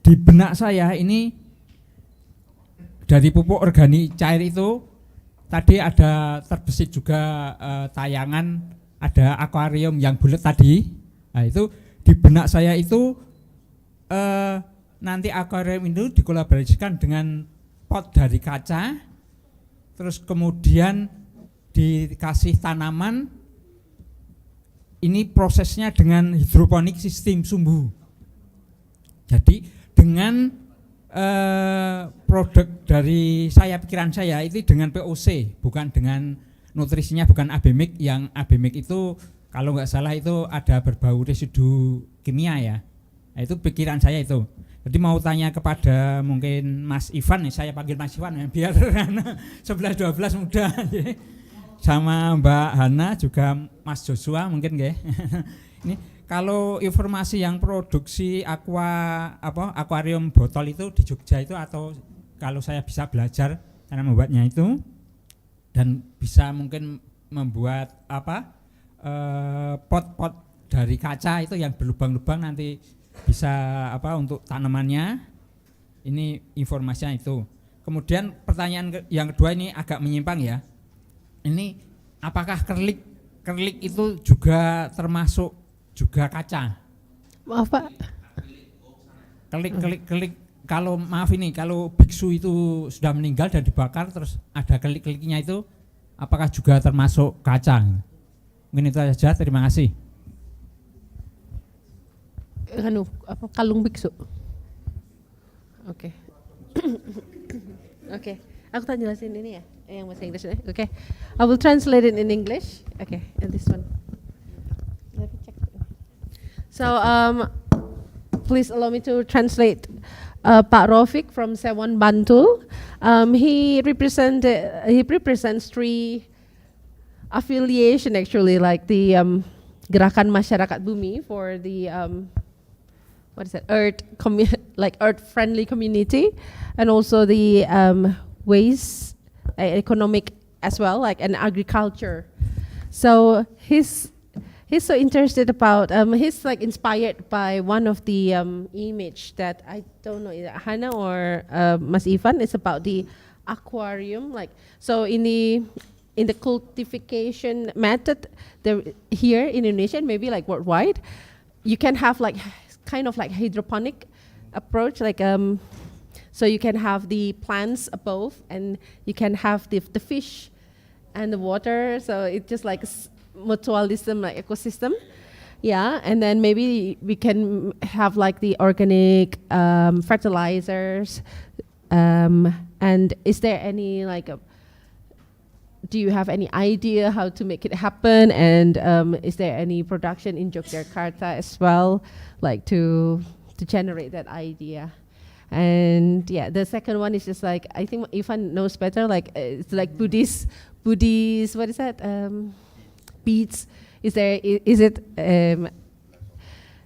Di benak saya ini dari pupuk organik cair itu tadi ada terbesit juga tayangan, ada akuarium yang bulat tadi. Nah, itu di benak saya itu nanti akuarium itu dikolaborasikan dengan pot dari kaca, terus kemudian dikasih tanaman. Ini prosesnya dengan hidroponik sistem sumbu. Jadi dengan produk dari pikiran saya itu dengan POC, bukan dengan nutrisinya, bukan abemik. Yang abemik itu kalau nggak salah itu ada berbau residu kimia ya. Nah, itu pikiran saya itu. Jadi mau tanya kepada mungkin Mas Ivan, saya panggil Mas Ivan ya, biar 11-12 muda. Sama Mbak Hana juga Mas Joshua mungkin nggih. Ini kalau informasi yang produksi akuarium botol itu di Jogja itu, atau kalau saya bisa belajar cara membuatnya itu dan bisa mungkin membuat pot-pot dari kaca itu yang berlubang-lubang nanti bisa untuk tanamannya. Ini informasinya itu. Kemudian pertanyaan yang kedua ini agak menyimpang ya. Ini apakah kerlik itu juga termasuk juga kaca?
Maaf Pak.
kalau maaf ini, kalau biksu itu sudah meninggal dan dibakar terus ada kelik-keliknya itu, apakah juga termasuk kaca? Mungkin itu saja, terima kasih.
Kalung biksu. Oke. Oke, aku tak jelasin ini ya, yang bahasa Inggris. Oke, I will translate it in English. Okay, and this one. Let me check. So, please allow me to translate. Pak Rofik from Sewon Bantul. He represents 3 affiliation actually, like the Gerakan Masyarakat Bumi for the what is that, earth friendly community, and also the waste economic as well, like an agriculture. So he's so interested about he's like inspired by one of the image that I don't know, either Hannah or Mas Ivan. It's about the aquarium, like so in the cultivation method there here in Indonesia, maybe like worldwide, you can have like kind of like hydroponic approach, like so you can have the plants above and you can have the fish and the water, so it's just like mutualism, like ecosystem. Yeah, and then maybe we can have like the organic fertilizers, and is there any like do you have any idea how to make it happen, and is there any production in Yogyakarta as well, like to generate that idea? And yeah, the second one is just like, I think Ivan knows better, like it's like Buddhist, what is that, beads, is it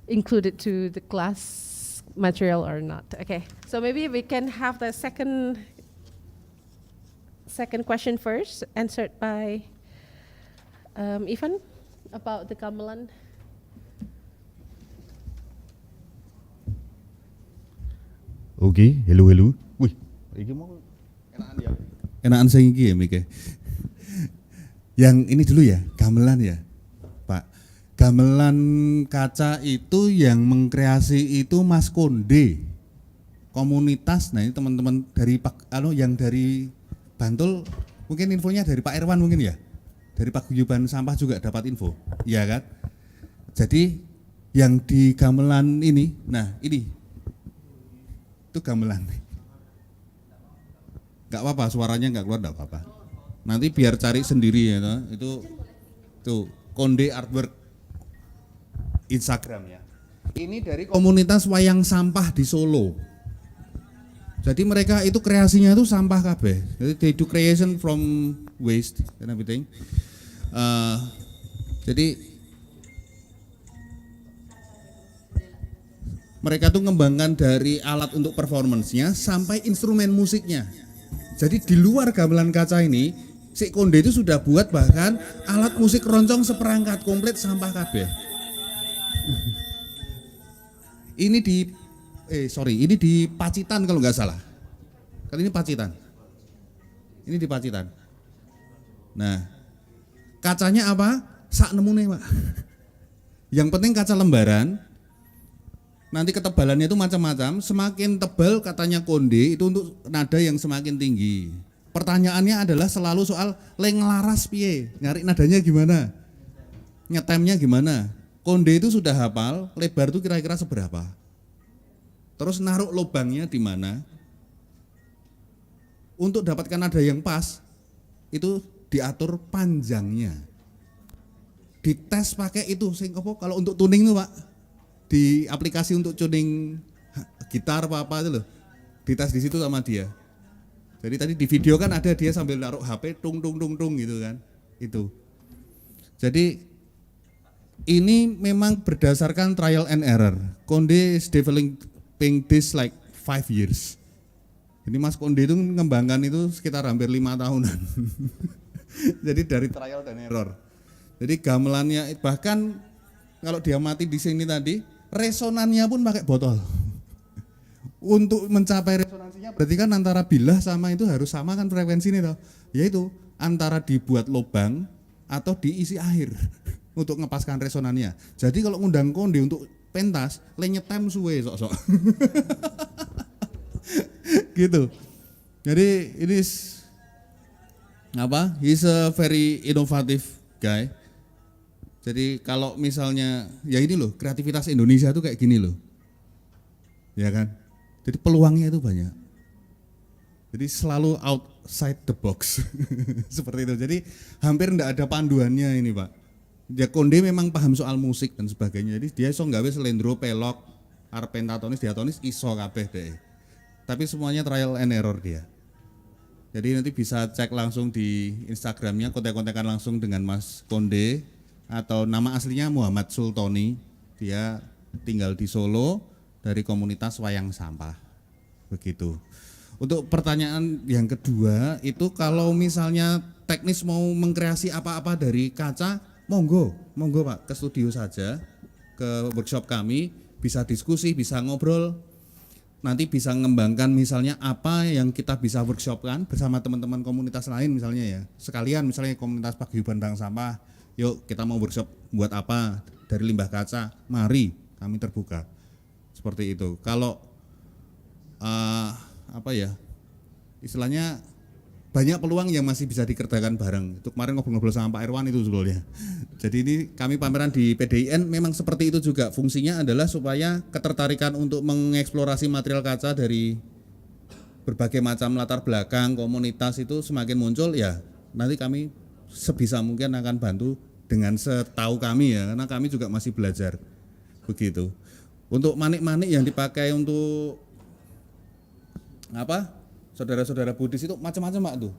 included to the glass material or not? Okay, so maybe we can have the second question first, answered by Ivan about the gamelan.
Oke, hello. Wih, iki mau enakan ya. Enakan sing iki ya Mike. Yang ini dulu ya, gamelan ya, Pak. Gamelan kaca itu yang mengkreasi itu Mas Konde. Komunitas, nah ini teman-teman dari yang dari Bantul, mungkin infonya dari Pak Irwan mungkin ya. Dari Paguyuban Sampah juga dapat info, iya kan? Jadi yang di gamelan ini, nah ini itu gamelan. Gak apa-apa, suaranya gak keluar, gak apa-apa. Nanti biar cari sendiri ya, itu tuh Konde Artwork Instagram ya. Ini dari komunitas wayang sampah di Solo. Jadi mereka itu kreasinya itu sampah kabeh. Jadi they do creation from waste and everything. Jadi mereka tuh ngembangkan dari alat untuk performance-nya sampai instrumen musiknya. Jadi di luar gamelan kaca ini, si Konde itu sudah buat bahkan alat musik roncong seperangkat komplit sampah kabeh. Ini di Pacitan kalau nggak salah. Kali ini Pacitan. Ini di Pacitan. Nah, kacanya apa? Sak nemune, Pak. Yang penting kaca lembaran. Nanti ketebalannya itu macam-macam. Semakin tebal katanya Konde itu untuk nada yang semakin tinggi. Pertanyaannya adalah selalu soal leng laras piye, nyari nadanya gimana, nyetemnya gimana. Konde itu sudah hafal lebar itu kira-kira seberapa. Terus naruh lubangnya di mana. Untuk dapatkan nada yang pas, itu diatur panjangnya. Dites pakai itu, kalau untuk tuning tuh Pak, di aplikasi untuk tuning gitar apa itu loh, dites di situ sama dia. Jadi tadi di video kan ada dia sambil naruh HP, tung gitu kan, itu. Jadi ini memang berdasarkan trial and error. Konde is developing this like 5 years. Ini Mas Konde itu mengembangkan itu sekitar hampir 5 tahunan. Jadi dari trial dan error. Jadi gamelannya bahkan kalau dia mati di sini tadi, resonannya pun pakai botol. Untuk mencapai resonansinya berarti kan antara bilah sama itu harus sama kan frekuensi ini toh. Yaitu antara dibuat lubang atau diisi air untuk ngepaskan resonannya. Jadi kalau ngundang Konde untuk pentas, lenyetem suwe sok-sok.
gitu. Jadi ini he's a very innovative guy. Jadi kalau misalnya ya ini loh, kreativitas Indonesia tuh kayak gini loh, ya kan. Jadi peluangnya itu banyak. Jadi selalu outside the box seperti itu. Jadi hampir enggak ada panduannya ini Pak. Ya Konde memang paham soal musik dan sebagainya. Jadi dia iso nggawe selendro, pelok, arep pentatonis, diatonis iso kabeh deh. Tapi semuanya trial and error dia. Jadi nanti bisa cek langsung di Instagramnya, kontak-kontakan langsung dengan Mas Konde, atau nama aslinya Muhammad Sultoni. Dia tinggal di Solo, dari komunitas Wayang Sampah. Begitu. Untuk pertanyaan yang kedua itu kalau misalnya teknis mau mengkreasi apa-apa dari kaca, monggo Pak, ke studio saja, ke workshop kami, bisa diskusi, bisa ngobrol. Nanti bisa mengembangkan misalnya apa yang kita bisa workshopkan bersama teman-teman komunitas lain misalnya ya. Sekalian misalnya komunitas paguyuban bank sampah, yuk kita mau workshop buat apa dari limbah kaca, mari kami terbuka. Seperti itu. Kalau istilahnya banyak peluang yang masih bisa dikerjakan bareng. Itu kemarin ngobrol-ngobrol sama Pak Irwan itu sebetulnya. Jadi ini kami pameran di PDIN memang seperti itu juga. Fungsinya adalah supaya ketertarikan untuk mengeksplorasi material kaca dari berbagai macam latar belakang komunitas itu semakin muncul ya. Nanti kami sebisa mungkin akan bantu dengan setahu kami ya, karena kami juga masih belajar. Begitu. Untuk manik-manik yang dipakai untuk saudara-saudara Buddhis itu macam-macam Pak tuh.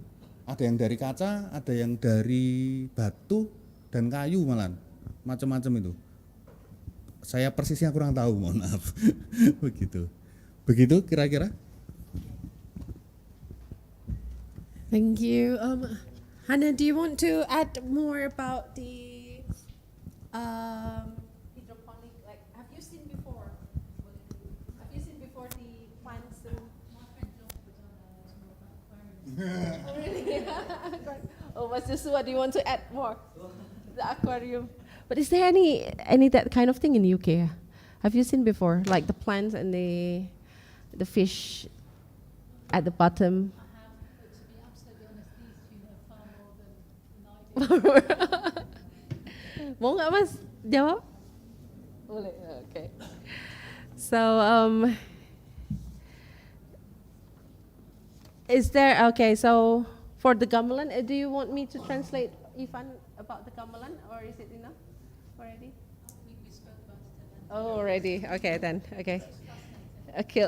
Ada yang dari kaca, ada yang dari batu dan kayu malah. Macam-macam itu. Saya persisnya kurang tahu, mohon maaf. Begitu. Begitu kira-kira?
Thank you. Hannah, do you want to add more about the hydroponic? Like, have you seen before? Have you seen before the plants? Oh, really? Oh, Mas Joshua, do you want to add more? The aquarium. But is there any that kind of thing in the UK? Have you seen before, like the plants and the fish at the bottom? Mau nggak Mas jawab? Boleh, okay. So is there, okay, so for the gamelan, do you want me to translate Ivan about the gamelan, or is it enough already? Oh, already, okay then, okay. Okay,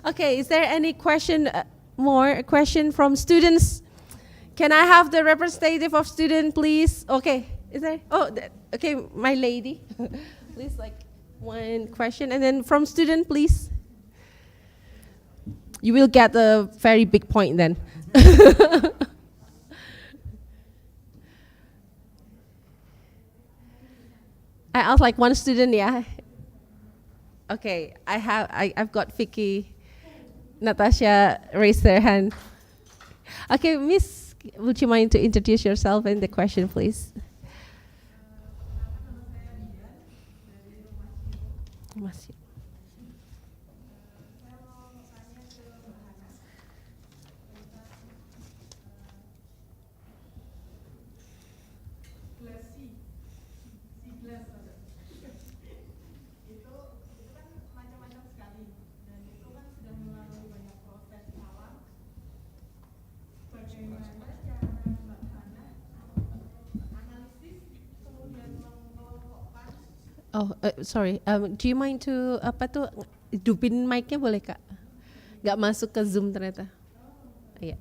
okay, is there any question, more question from students? Can I have the representative of student, please? Okay, is there, okay, my lady. Please, like, one question, and then from student, please. You will get a very big point then. I asked like one student, yeah. Okay, I've got Vicky, Natasha raised their hand. Okay, Miss, would you mind to introduce yourself and the question, please? Mas. Oh, sorry. Do you mind to hidupin mic-nya boleh Kak? Nggak masuk ke Zoom ternyata. Iya.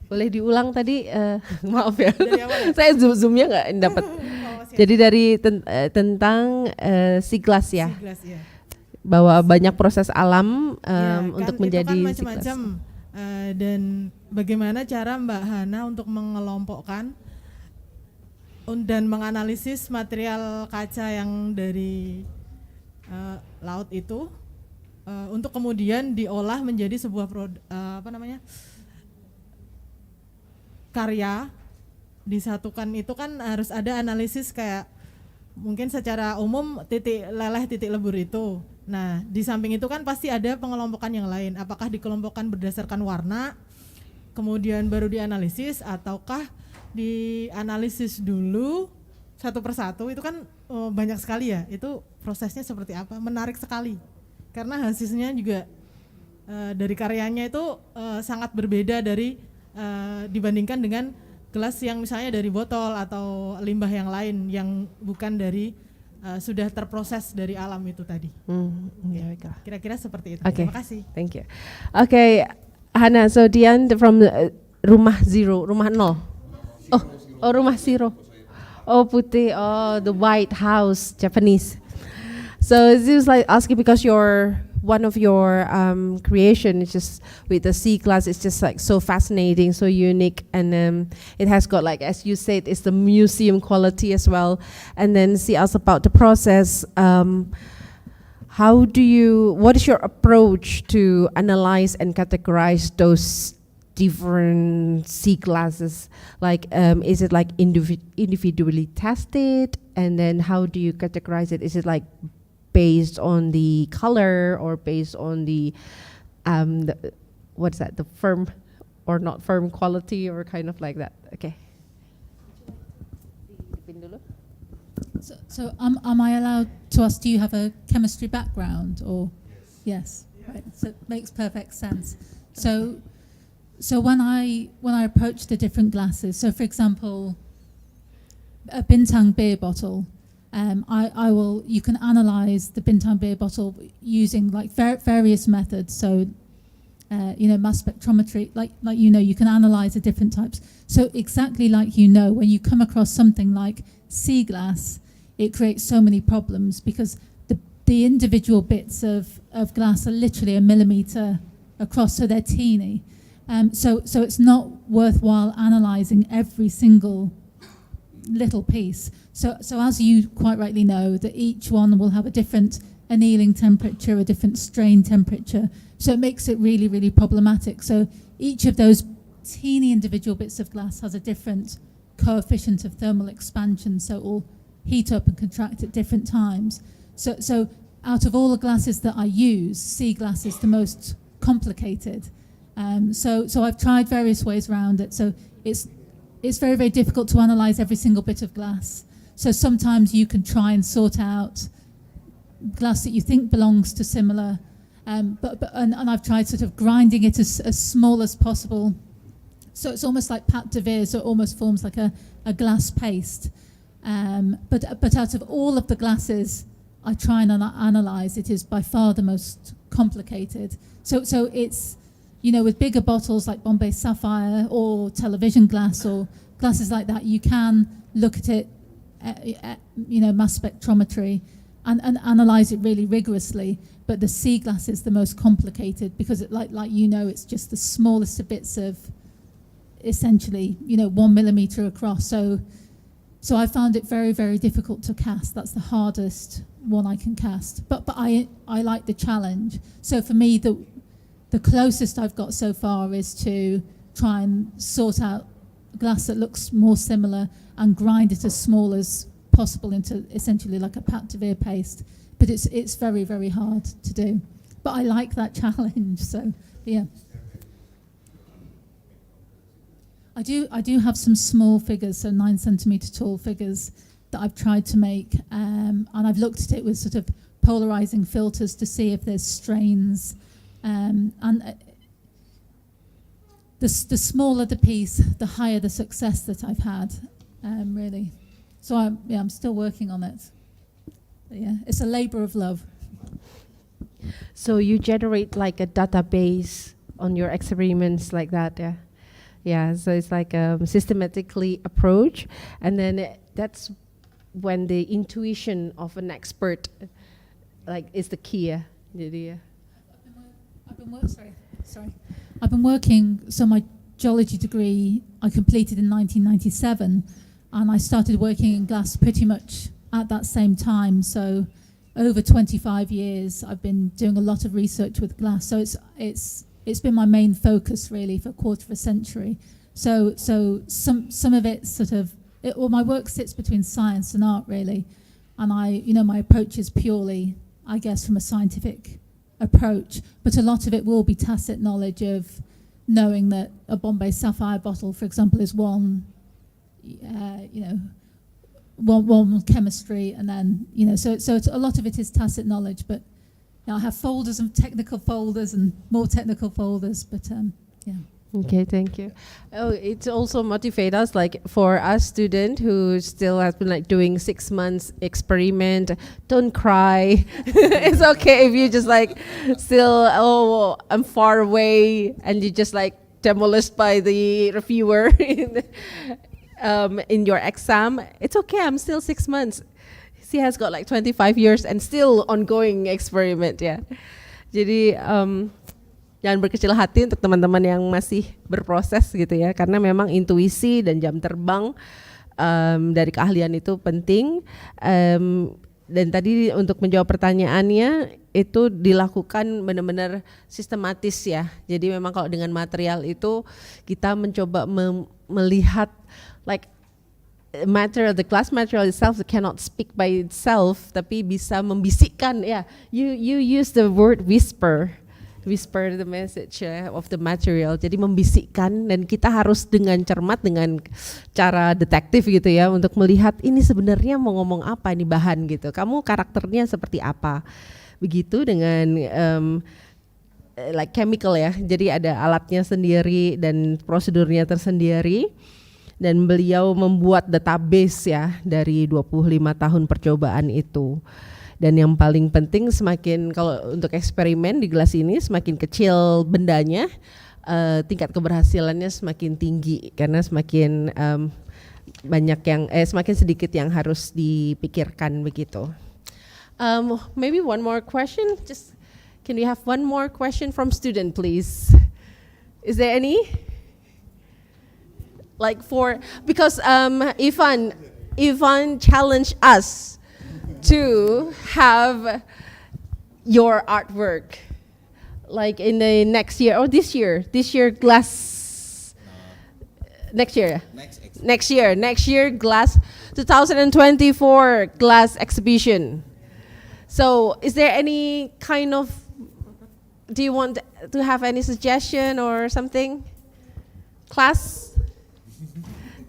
Boleh diulang tadi? Maaf ya. Saya zoomnya nggak dapat. Jadi dari tentang siglas ya. Siglas ya. Bahwa banyak proses alam untuk menjadi
itu kan macam-macam. Dan bagaimana cara Mbak Hana untuk mengelompokkan dan menganalisis material kaca yang dari laut itu untuk kemudian diolah menjadi sebuah karya disatukan. Itu kan harus ada analisis kayak mungkin secara umum titik leleh, titik lebur itu. Nah, di samping itu kan pasti ada pengelompokan yang lain. Apakah dikelompokkan berdasarkan warna, kemudian baru dianalisis, ataukah dianalisis dulu satu persatu? Itu kan banyak sekali ya. Itu prosesnya seperti apa? Menarik sekali. Karena hasilnya juga dari karyanya itu sangat berbeda dari dibandingkan dengan gelas yang misalnya dari botol atau limbah yang lain yang bukan dari sudah terproses dari alam itu tadi. Kira-kira seperti itu.
Okay.
Terima kasih.
Thank you. Okay, Hana. So Dian from rumah zero, rumah nol. Oh, rumah zero. Oh, putih. Oh, the White House, Japanese. So this is like asking because one of your creation is just with the C class. It's just like so fascinating, so unique, and it has got, like as you said, it's the museum quality as well. And then she asked about the process. What is your approach to analyze and categorize those different C classes? Like, is it like individually tested, and then how do you categorize it? Is it like based on the color or based on the what's that, the firm or not firm quality, or kind of like that? Okay.
So am I allowed to ask, do you have a chemistry background or? Yes. Right. So it makes perfect sense. So when I approach the different glasses, so for example, a Bintang beer bottle, you can analyze the Bintang beer bottle using like various methods. So, mass spectrometry, you can analyze the different types. So exactly like when you come across something like sea glass, it creates so many problems because the individual bits of glass are literally a millimeter across, so they're teeny. So it's not worthwhile analyzing every single little piece. So as you quite rightly know, that each one will have a different annealing temperature, a different strain temperature. So it makes it really, really problematic. So each of those teeny individual bits of glass has a different coefficient of thermal expansion. So it will heat up and contract at different times. So out of all the glasses that I use, sea glass is the most complicated. So I've tried various ways around it. So it's very, very difficult to analyze every single bit of glass. So sometimes you can try and sort out glass that you think belongs to similar, but I've tried sort of grinding it as small as possible. So it's almost like pâte de verre, so it almost forms like a glass paste. But out of all of the glasses I try and analyze, it is by far the most complicated. So it's, with bigger bottles like Bombay Sapphire or television glass or glasses like that, you can look at it, mass spectrometry and analyze it really rigorously. But the sea glass is the most complicated because it's just the smallest of bits of essentially, 1 millimeter across. So I found it very, very difficult to cast. That's the hardest one I can cast. But I like the challenge. So for me, the closest I've got so far is to try and sort out glass that looks more similar and grind it as small as possible into essentially like a pâte de verre paste. But it's very, very hard to do. But I like that challenge. So yeah. I do have some small figures, so 9 centimeter tall figures that I've tried to make, and I've looked at it with sort of polarizing filters to see if there's strains. And the smaller the piece, the higher the success that I've had, really. So I'm still working on it. But yeah, it's a labor of love.
So you generate like a database on your experiments like that, yeah? Yeah, so it's like a systematically approach, and then that's when the intuition of an expert is the key.
I've been working, so my geology degree I completed in 1997, and I started working in glass pretty much at that same time. So over 25 years I've been doing a lot of research with glass. So it's been my main focus really for a quarter of a century. So some of it my work sits between science and art really. and my approach is purely, I guess, from a scientific approach, but a lot of it will be tacit knowledge of knowing that a Bombay Sapphire bottle, for example, is one chemistry, and then so it's, a lot of it is tacit knowledge. But I have folders and technical folders and more technical folders. But yeah.
Okay, thank you. Oh, it's also motivate us, like for us student who still has been like doing 6 months experiment. Don't cry. It's okay if you just like still, oh, I'm far away, and you just like demolished by the reviewer in your exam. It's okay. I'm still 6 months. She has got like 25 years and still ongoing experiment ya. Jadi jangan berkecil hati untuk teman-teman yang masih berproses gitu ya, karena memang intuisi dan jam terbang dari keahlian itu penting. Dan tadi untuk menjawab pertanyaannya, itu dilakukan benar-benar sistematis ya. Jadi memang kalau dengan material itu kita mencoba melihat like material, the class material itself cannot speak by itself, tapi bisa membisikkan ya. You use the word whisper the message of the material. Jadi membisikkan, dan kita harus dengan cermat, dengan cara detektif gitu ya, untuk melihat ini sebenarnya mau ngomong apa nih bahan gitu. Kamu karakternya seperti apa? Begitu dengan like chemical ya. Jadi ada alatnya sendiri dan prosedurnya tersendiri. Dan beliau membuat database ya dari 25 tahun percobaan itu. Dan yang paling penting, semakin kalau untuk eksperimen di gelas ini, semakin kecil bendanya, tingkat keberhasilannya semakin tinggi, karena semakin banyak yang semakin sedikit yang harus dipikirkan begitu. Maybe one more question. Just can we have one more question from student, please? Is there any? Like because Ivan challenged us to have your artwork like in the next year or this year glass next year glass 2024 glass exhibition. So is there any kind of, do you want to have any suggestion or something? Class?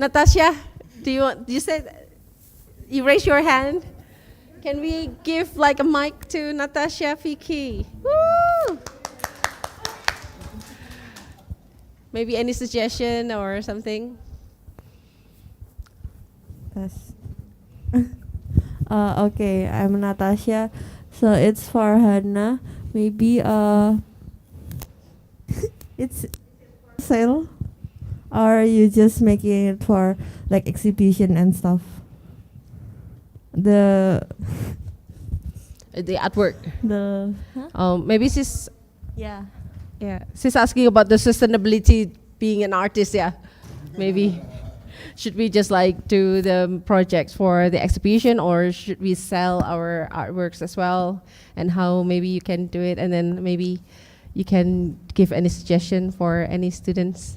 Natasha, you raise your hand? Can we give like a mic to Natasha Fiki? Woo! Maybe any suggestion or something?
Yes. Okay, I'm Natasha. So it's for Hannah. Maybe it's sale, or you just making it for like exhibition and stuff. The
artwork. Maybe she's
yeah.
She's asking about the sustainability being an artist. Yeah, maybe should we just like do the projects for the exhibition, or should we sell our artworks as well? And how maybe you can do it, and then maybe you can give any suggestion for any students.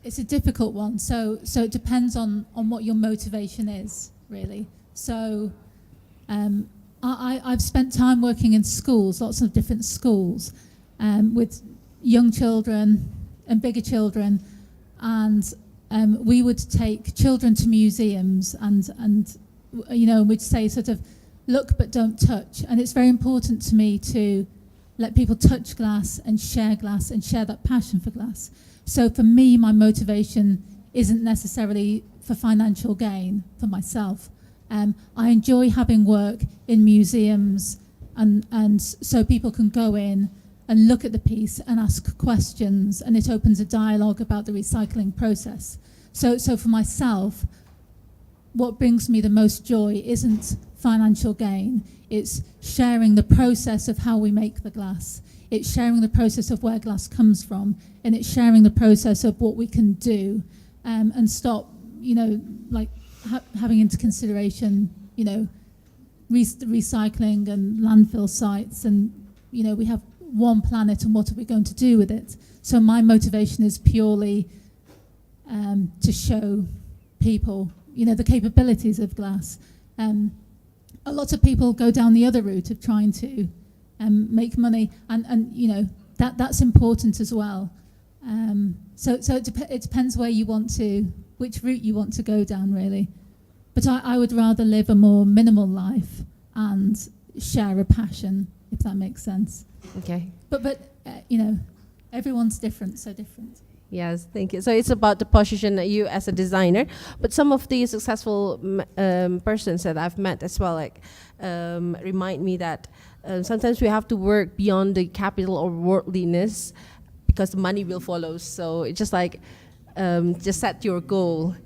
It's a difficult one. So it depends on what your motivation is, really. So I've spent time working in schools, lots of different schools, with young children and bigger children, and we would take children to museums and we'd say sort of look but don't touch. And it's very important to me to let people touch glass and share that passion for glass. So for me, my motivation isn't necessarily for financial gain for myself. I enjoy having work in museums, and so people can go in and look at the piece and ask questions, and it opens a dialogue about the recycling process. So for myself, what brings me the most joy isn't financial gain, it's sharing the process of how we make the glass. It's sharing the process of where glass comes from, and it's sharing the process of what we can do, and stop, having into consideration, recycling and landfill sites, and we have one planet, and what are we going to do with it? So my motivation is purely to show people, the capabilities of glass. A lot of people go down the other route of trying to make money, and that's important as well. So it depends which route you want to go down, really. But I would rather live a more minimal life and share a passion, if that makes sense.
Okay.
But everyone's different, so different.
Yes, thank you. So it's about the position that you as a designer, but some of the successful persons that I've met as well, remind me that sometimes we have to work beyond the capital or worldliness because the money will follow. So it's just just set your goal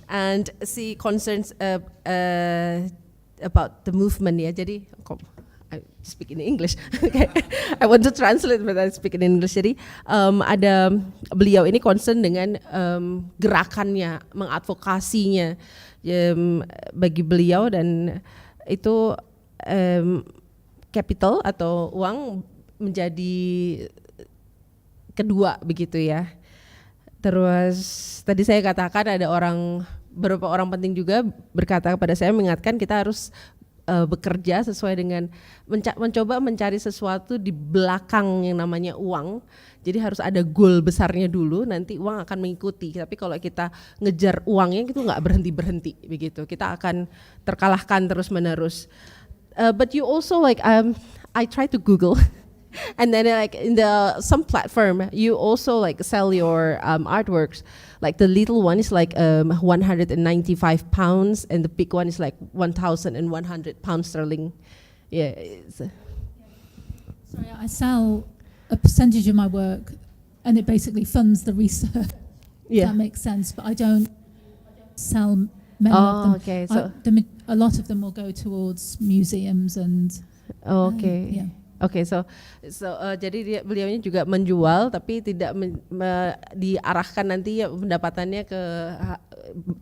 and see concerns about the movement ya. Jadi I speak in English. Okay. I want to translate but I speak in English. Jadi ada beliau ini concern dengan gerakannya, mengadvokasinya bagi beliau, dan itu capital atau uang menjadi kedua begitu ya. Terus tadi saya katakan ada beberapa orang penting juga berkata kepada saya, mengingatkan kita harus bekerja sesuai dengan mencoba mencari sesuatu di belakang yang namanya uang. Jadi harus ada goal besarnya dulu, nanti uang akan mengikuti. Tapi kalau kita ngejar uangnya itu nggak berhenti begitu, kita akan terkalahkan terus menerus. But you also I try to Google. And then in some platform, you also sell your artworks. Like the little one is £195, and the big one is £1,100 Yeah.
Sorry, I sell a percentage of my work, and it basically funds the research. Yeah. That makes sense, but I don't sell many of them.
Okay. So
a lot of them will go towards museums and.
Okay.
Yeah.
Oke, so jadi beliaunya juga menjual, tapi tidak diarahkan nanti pendapatannya ke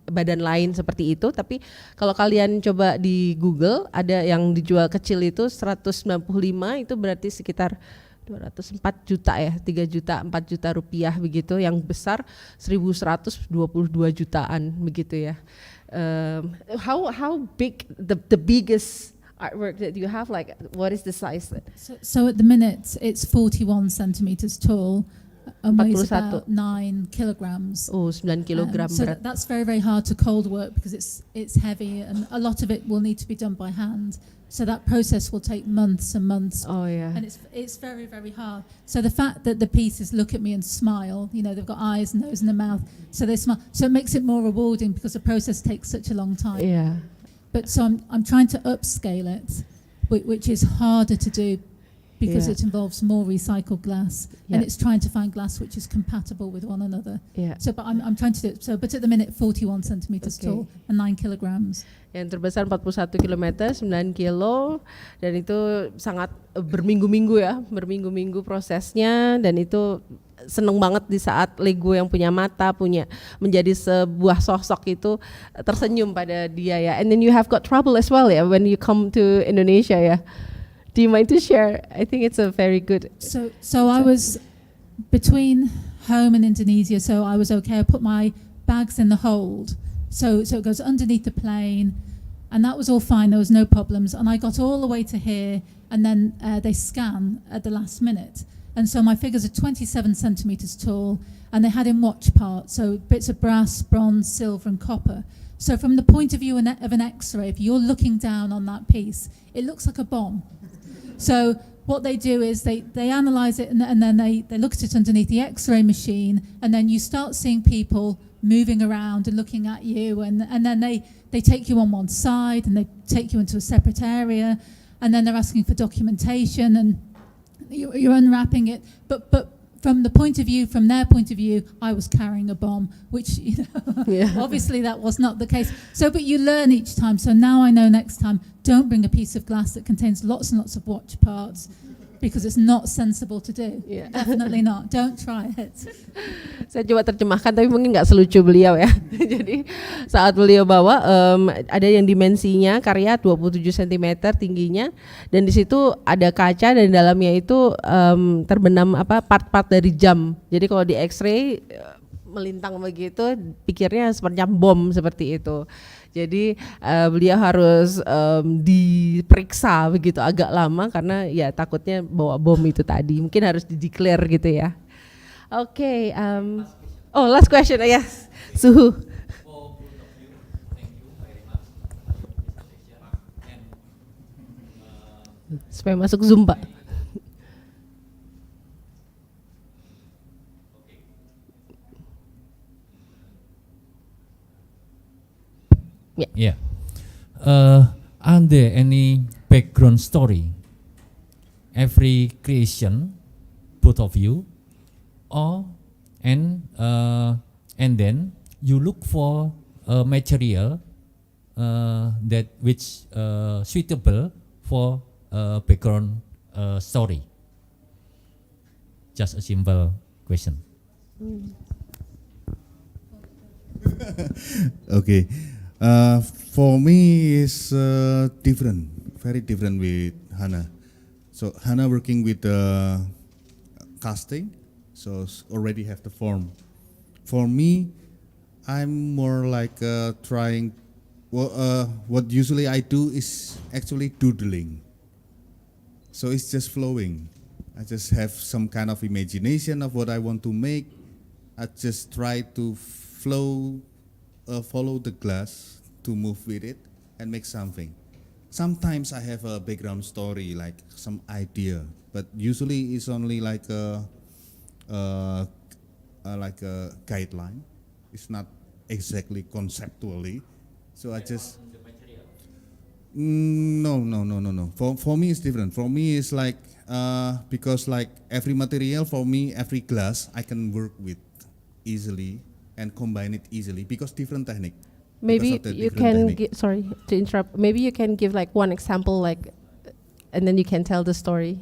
badan lain seperti itu. Tapi kalau kalian coba di Google, ada yang dijual kecil itu 195, itu berarti sekitar 204 juta ya, 3 juta, 4 juta rupiah begitu. Yang besar 1.122 jutaan begitu ya. How big the biggest artwork that you have, what is the size?
So at the minute it's 41 centimeters tall and weighs about 9 kilograms.
Oh, 9 kilogram
so
berat.
that's very, very hard to cold work because it's heavy, and a lot of it will need to be done by hand. So that process will take months and months.
Oh yeah.
And it's very, very hard. So the fact that the pieces look at me and smile, they've got eyes, nose and a mouth, so they smile. So it makes it more rewarding because the process takes such a long time.
Yeah.
But so I'm trying to upscale it, which is harder to do because it involves more recycled glass, and it's trying to find glass which is compatible with one another.
Yeah.
So, but I'm trying to do it. So, but at the minute, 41 centimeters tall and 9 kilograms.
Yang terbesar 41 km, 9 kilo, dan itu sangat berminggu-minggu prosesnya, dan itu seneng banget di saat Lego yang punya mata, menjadi sebuah sosok itu tersenyum pada dia ya. And then you have got trouble as well ya when you come to Indonesia ya. Do you mind to share? I think it's a very good.
So I was between home and Indonesia, so I was okay. I put my bags in the hold, so it goes underneath the plane, and that was all fine. There was no problems, and I got all the way to here, and then they scan at the last minute. And so my figures are 27 centimeters tall, and they had in watch parts, so bits of brass, bronze, silver and copper. So from the point of view of an X-ray, if you're looking down on that piece, it looks like a bomb. So what they do is they analyze it, and then they look at it underneath the X-ray machine, and then you start seeing people moving around and looking at you, and then they take you on one side, and they take you into a separate area, and then they're asking for documentation, and you're unwrapping it, but from their point of view, I was carrying a bomb, which obviously that was not the case. So, but you learn each time. So now I know next time, don't bring a piece of glass that contains lots and lots of watch parts, because it's not sensible to do.
Yeah.
Definitely not. Don't try it.
Saya coba terjemahkan, tapi mungkin nggak selucu beliau ya. Jadi saat beliau bawa ada yang dimensinya karya 27 cm tingginya, dan di situ ada kaca, dan dalamnya itu terbenam part-part dari jam. Jadi kalau di X-ray melintang begitu, pikirnya seperti bom seperti itu. Jadi beliau harus diperiksa begitu agak lama karena ya takutnya bawa bom itu tadi. Mungkin harus di-declare gitu ya. Oke, last question, yes, Suhu. Supaya masuk Zoom, Pak.
Yeah. Are there any background story? Every creation, both of you, and then you look for a material that which suitable for background story. Just a simple question.
Okay. For me is different, very different with Hannah. So Hannah working with casting, so already have the form. For me, I'm more like trying. What usually I do is actually doodling. So it's just flowing. I just have some kind of imagination of what I want to make. I just try to follow the glass to move with it and make something. Sometimes I have a background story, like some idea, but usually it's only like a guideline. It's not exactly conceptually. So I just no. For me it's different. For me it's like because like every material for me, every glass I can work with easily and combine it easily because different technique.
Maybe you can sorry to interrupt. Maybe you can give like one example, like, and then you can tell the story.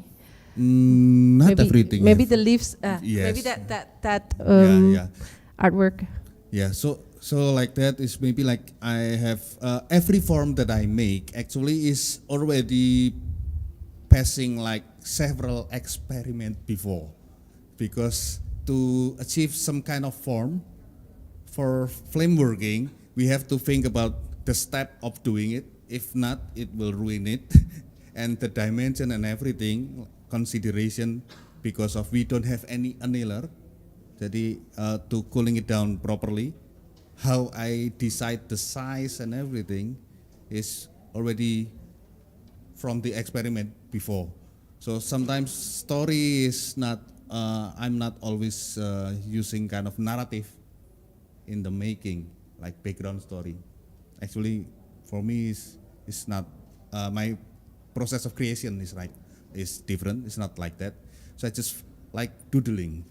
Not
maybe,
everything.
Maybe the leaves.
Yes.
Maybe that
yeah.
artwork.
Yeah. So like that is maybe like I have every form that I make actually is already passing like several experiments before, because to achieve some kind of form for flame working, we have to think about the step of doing it. If not, it will ruin it. And the dimension and everything, consideration, because of we don't have any annealer. Jadi to cooling it down properly, how I decide the size and everything is already from the experiment before. So sometimes story is not, I'm not always using kind of narrative in the making, like background story. Actually, for me, is not my process of creation is different. It's not like that. So I just like doodling,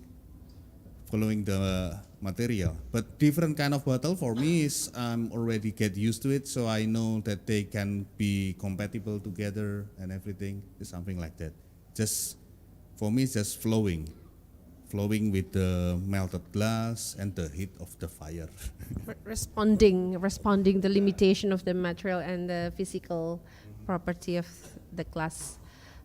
following the material. But different kind of bottle for me is I'm already get used to it, so I know that they can be compatible together and everything. Is something like that. Just for me, it's just flowing with the melted glass and the heat of the fire.
responding the limitation of the material and the physical property of the glass.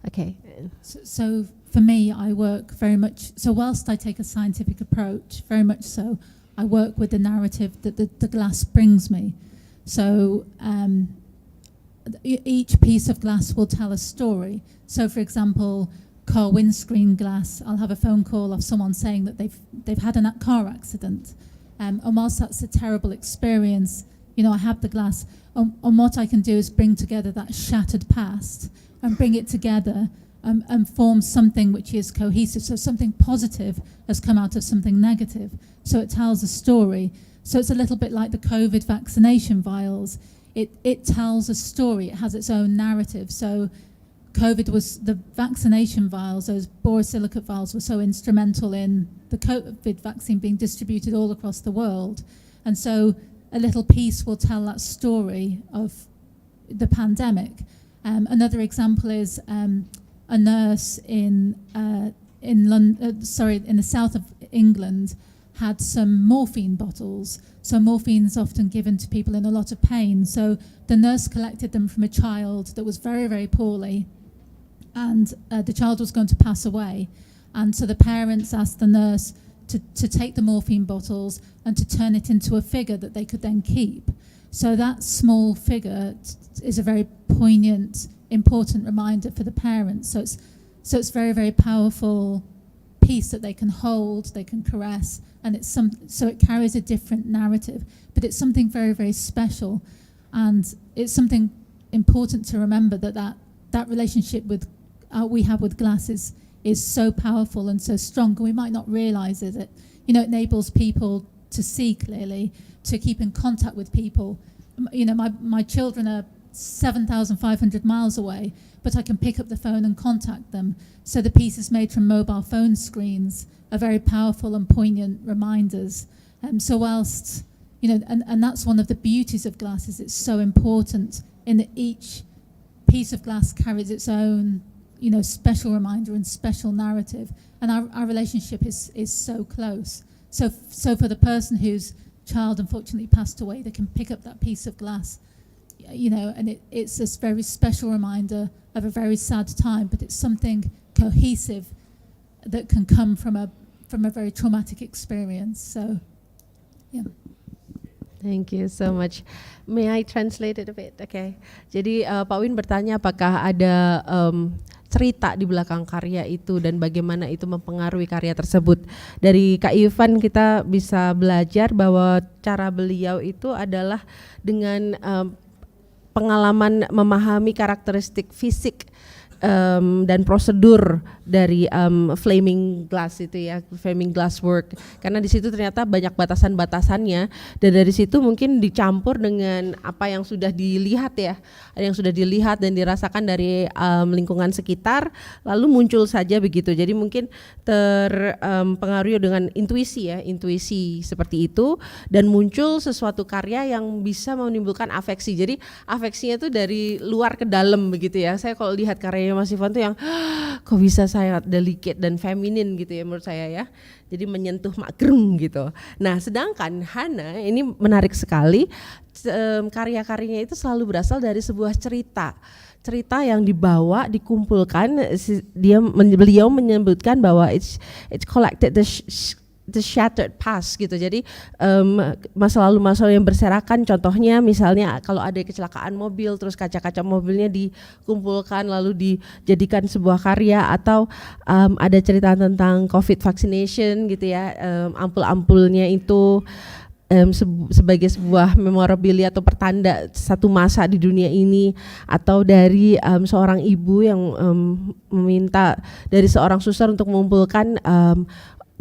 Okay.
So for me, I work very much, so whilst I take a scientific approach, very much so, I work with the narrative that the glass brings me. So each piece of glass will tell a story. So for example, car windscreen glass, I'll have a phone call of someone saying that they've had a car accident. And whilst that's a terrible experience, you know, I have the glass, and what I can do is bring together that shattered past and bring it together and form something which is cohesive. So something positive has come out of something negative. So it tells a story. So it's a little bit like the COVID vaccination vials. It tells a story, it has its own narrative. So COVID was, the vaccination vials, those borosilicate vials were so instrumental in the COVID vaccine being distributed all across the world. And so a little piece will tell that story of the pandemic. Another example is a nurse in the south of England had some morphine bottles. So morphine is often given to people in a lot of pain. So the nurse collected them from a child that was very, very poorly, and the child was going to pass away. And so the parents asked the nurse to take the morphine bottles and to turn it into a figure that they could then keep. So that small figure is a very poignant, important reminder for the parents. So it's very, very powerful piece that they can hold, they can caress, and so it carries a different narrative, but it's something very, very special, and it's something important to remember that relationship we have with glass is so powerful and so strong, and we might not realize it. It enables people to see clearly, to keep in contact with people. My children are 7,500 miles away, but I can pick up the phone and contact them. So the pieces made from mobile phone screens are very powerful and poignant reminders. So whilst, and that's one of the beauties of glass, is it's so important in that each piece of glass carries its own, special reminder and special narrative. And our relationship is so close. So for the person whose child unfortunately passed away, they can pick up that piece of glass, and it's this very special reminder of a very sad time, but it's something cohesive that can come from a very traumatic experience. So, yeah.
Thank you so much. May I translate it a bit? Okay. Jadi Pak Win bertanya apakah ada cerita di belakang karya itu dan bagaimana itu mempengaruhi karya tersebut. Dari Kak Ivan kita bisa belajar bahwa cara beliau itu adalah dengan pengalaman memahami karakteristik fisik dan prosedur dari flaming glass itu ya, flaming glass work, karena di situ ternyata banyak batasan-batasannya, dan dari situ mungkin dicampur dengan apa yang sudah dilihat ya, yang sudah dilihat dan dirasakan dari lingkungan sekitar, lalu muncul saja begitu. Jadi mungkin terpengaruhi dengan intuisi ya, intuisi seperti itu, dan muncul sesuatu karya yang bisa menimbulkan afeksi. Jadi afeksinya itu dari luar ke dalam begitu ya. Saya kalau lihat karyanya Mas Ivan tuh yang kok bisa sangat delicate dan feminin gitu ya menurut saya ya. Jadi menyentuh makrung gitu. Nah, sedangkan Hana ini menarik sekali, karya-karyanya itu selalu berasal dari sebuah cerita yang dibawa, dikumpulkan. Beliau menyebutkan bahwa it's collected the shattered past gitu. Jadi masa lalu yang berserakan, contohnya misalnya kalau ada kecelakaan mobil terus kaca-kaca mobilnya dikumpulkan lalu dijadikan sebuah karya, atau ada cerita tentang COVID vaccination gitu ya, ampul-ampulnya itu sebagai sebuah memorabilia atau pertanda satu masa di dunia ini, atau dari seorang ibu yang meminta dari seorang suster untuk mengumpulkan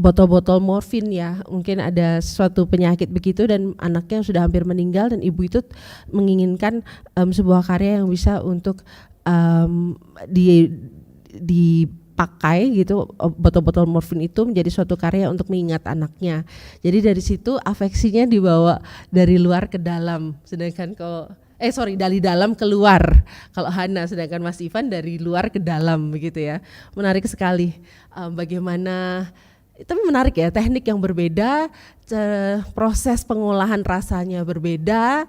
botol-botol morfin ya, mungkin ada suatu penyakit begitu dan anaknya sudah hampir meninggal, dan ibu itu menginginkan sebuah karya yang bisa untuk dipakai gitu, botol-botol morfin itu menjadi suatu karya untuk mengingat anaknya. Jadi dari situ afeksinya dibawa dari luar ke dalam, sedangkan kalau dari dalam keluar kalau Hana, sedangkan Mas Ivan dari luar ke dalam begitu ya. Menarik sekali bagaimana. Tapi menarik ya, teknik yang berbeda, proses pengolahan rasanya berbeda,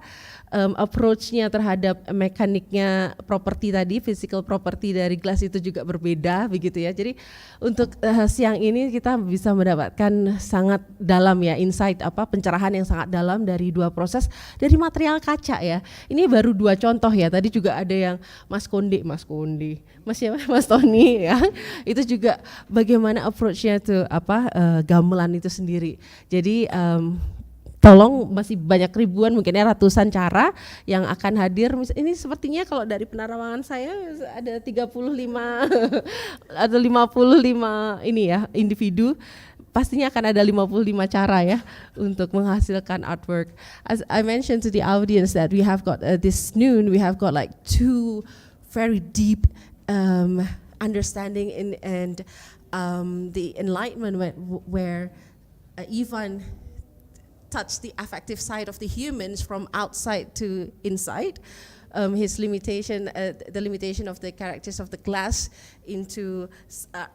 approach-nya terhadap mekaniknya properti tadi, physical property dari gelas itu juga berbeda begitu ya. Jadi untuk siang ini kita bisa mendapatkan sangat dalam ya, insight pencerahan yang sangat dalam dari dua proses dari material kaca ya. Ini baru dua contoh ya. Tadi juga ada yang Mas Tony ya. Itu juga bagaimana approach-nya tuh gamelan itu sendiri. Jadi tolong, masih banyak ribuan mungkin ratusan cara yang akan hadir. Ini sepertinya kalau dari penerawangan saya ada 35 atau 55 ini ya individu, pastinya akan ada 55 cara ya untuk menghasilkan artwork. As I mentioned to the audience that we have got this noon, we have got like two very deep understanding and the enlightenment where Ivan touch the affective side of the humans from outside to inside. His limitation, the limitation of the characters of the glass into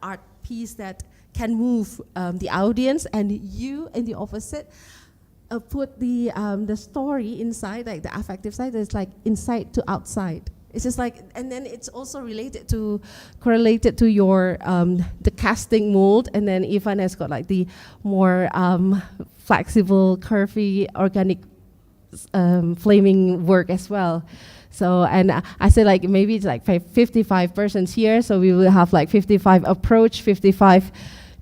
art piece that can move the audience, and you in the opposite put the story inside, like the affective side is like inside to outside.
It's just like, and then it's also correlated to your the casting mold, and then Ivan has got like the more flexible, curvy, organic flaming work as well. So, and I say like maybe it's like 55 persons here, so we will have like 55 approach, 55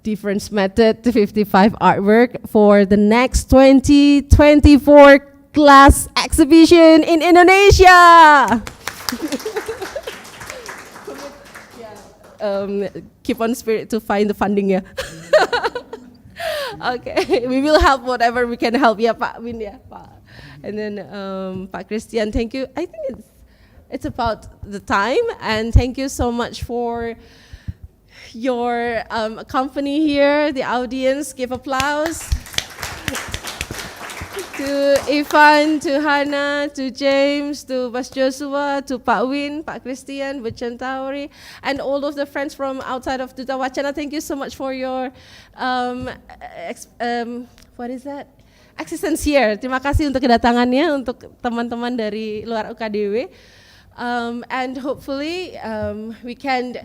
different method, 55 artwork for the next 2024 glass exhibition in Indonesia. Keep on spirit to find the funding, yeah. Okay, we will help whatever we can help, ya Pak Win, ya Pak. And then Pak Christian, thank you. I think it's about the time, and thank you so much for your company here, the audience. Give applause to Ivan, to Hannah, to James, to Mas Joshua, to Pak Win, Pak Christian, Bu Centauri, and all of the friends from outside of Duta Wacana. Thank you so much for your what is that? Existence here. Terima kasih untuk kedatangannya untuk teman-teman dari luar UKDW. And hopefully we can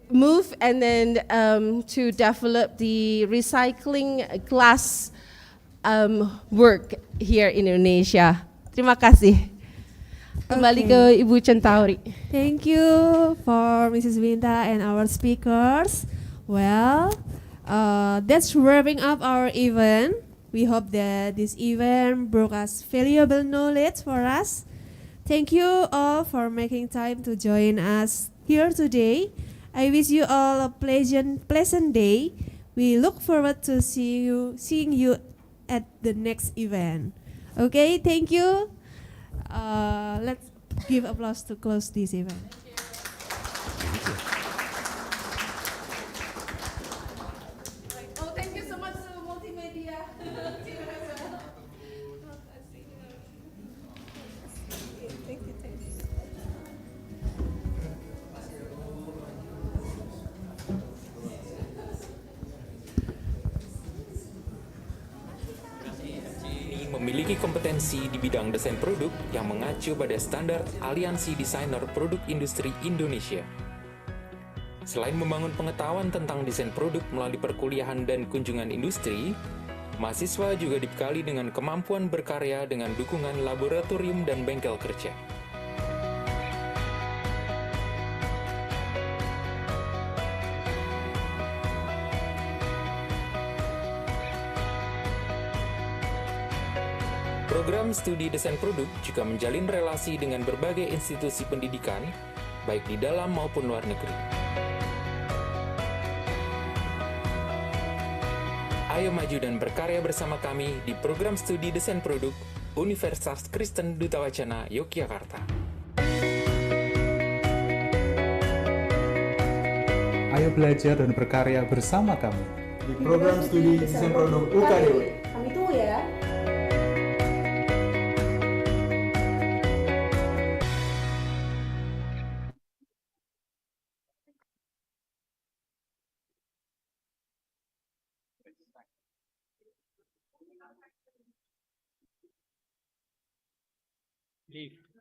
move and then to develop the recycling glass work here in Indonesia. Terima kasih. Kembali ke Ibu Centauri.
Thank you for Mrs. Winta and our speakers. Well, that's wrapping up our event. We hope that this event brought us valuable knowledge for us. Thank you all for making time to join us here today. I wish you all a pleasant day. We look forward to seeing you at the next event. Okay, thank you. Let's give applause to close this event.
Oh, thank you so much to multimedia.
Memiliki kompetensi di bidang desain produk yang mengacu pada standar Aliansi Desainer Produk Industri Indonesia. Selain membangun pengetahuan tentang desain produk melalui perkuliahan dan kunjungan industri, mahasiswa juga dibekali dengan kemampuan berkarya dengan dukungan laboratorium dan bengkel kerja. Program studi desain produk juga menjalin relasi dengan berbagai institusi pendidikan, baik di dalam maupun luar negeri. Ayo maju dan berkarya bersama kami di program studi desain produk Universitas Kristen Duta Wacana, Yogyakarta.
Ayo belajar dan berkarya bersama kami
di program studi desain produk UKDW.
Kami tunggu ya.
Leave.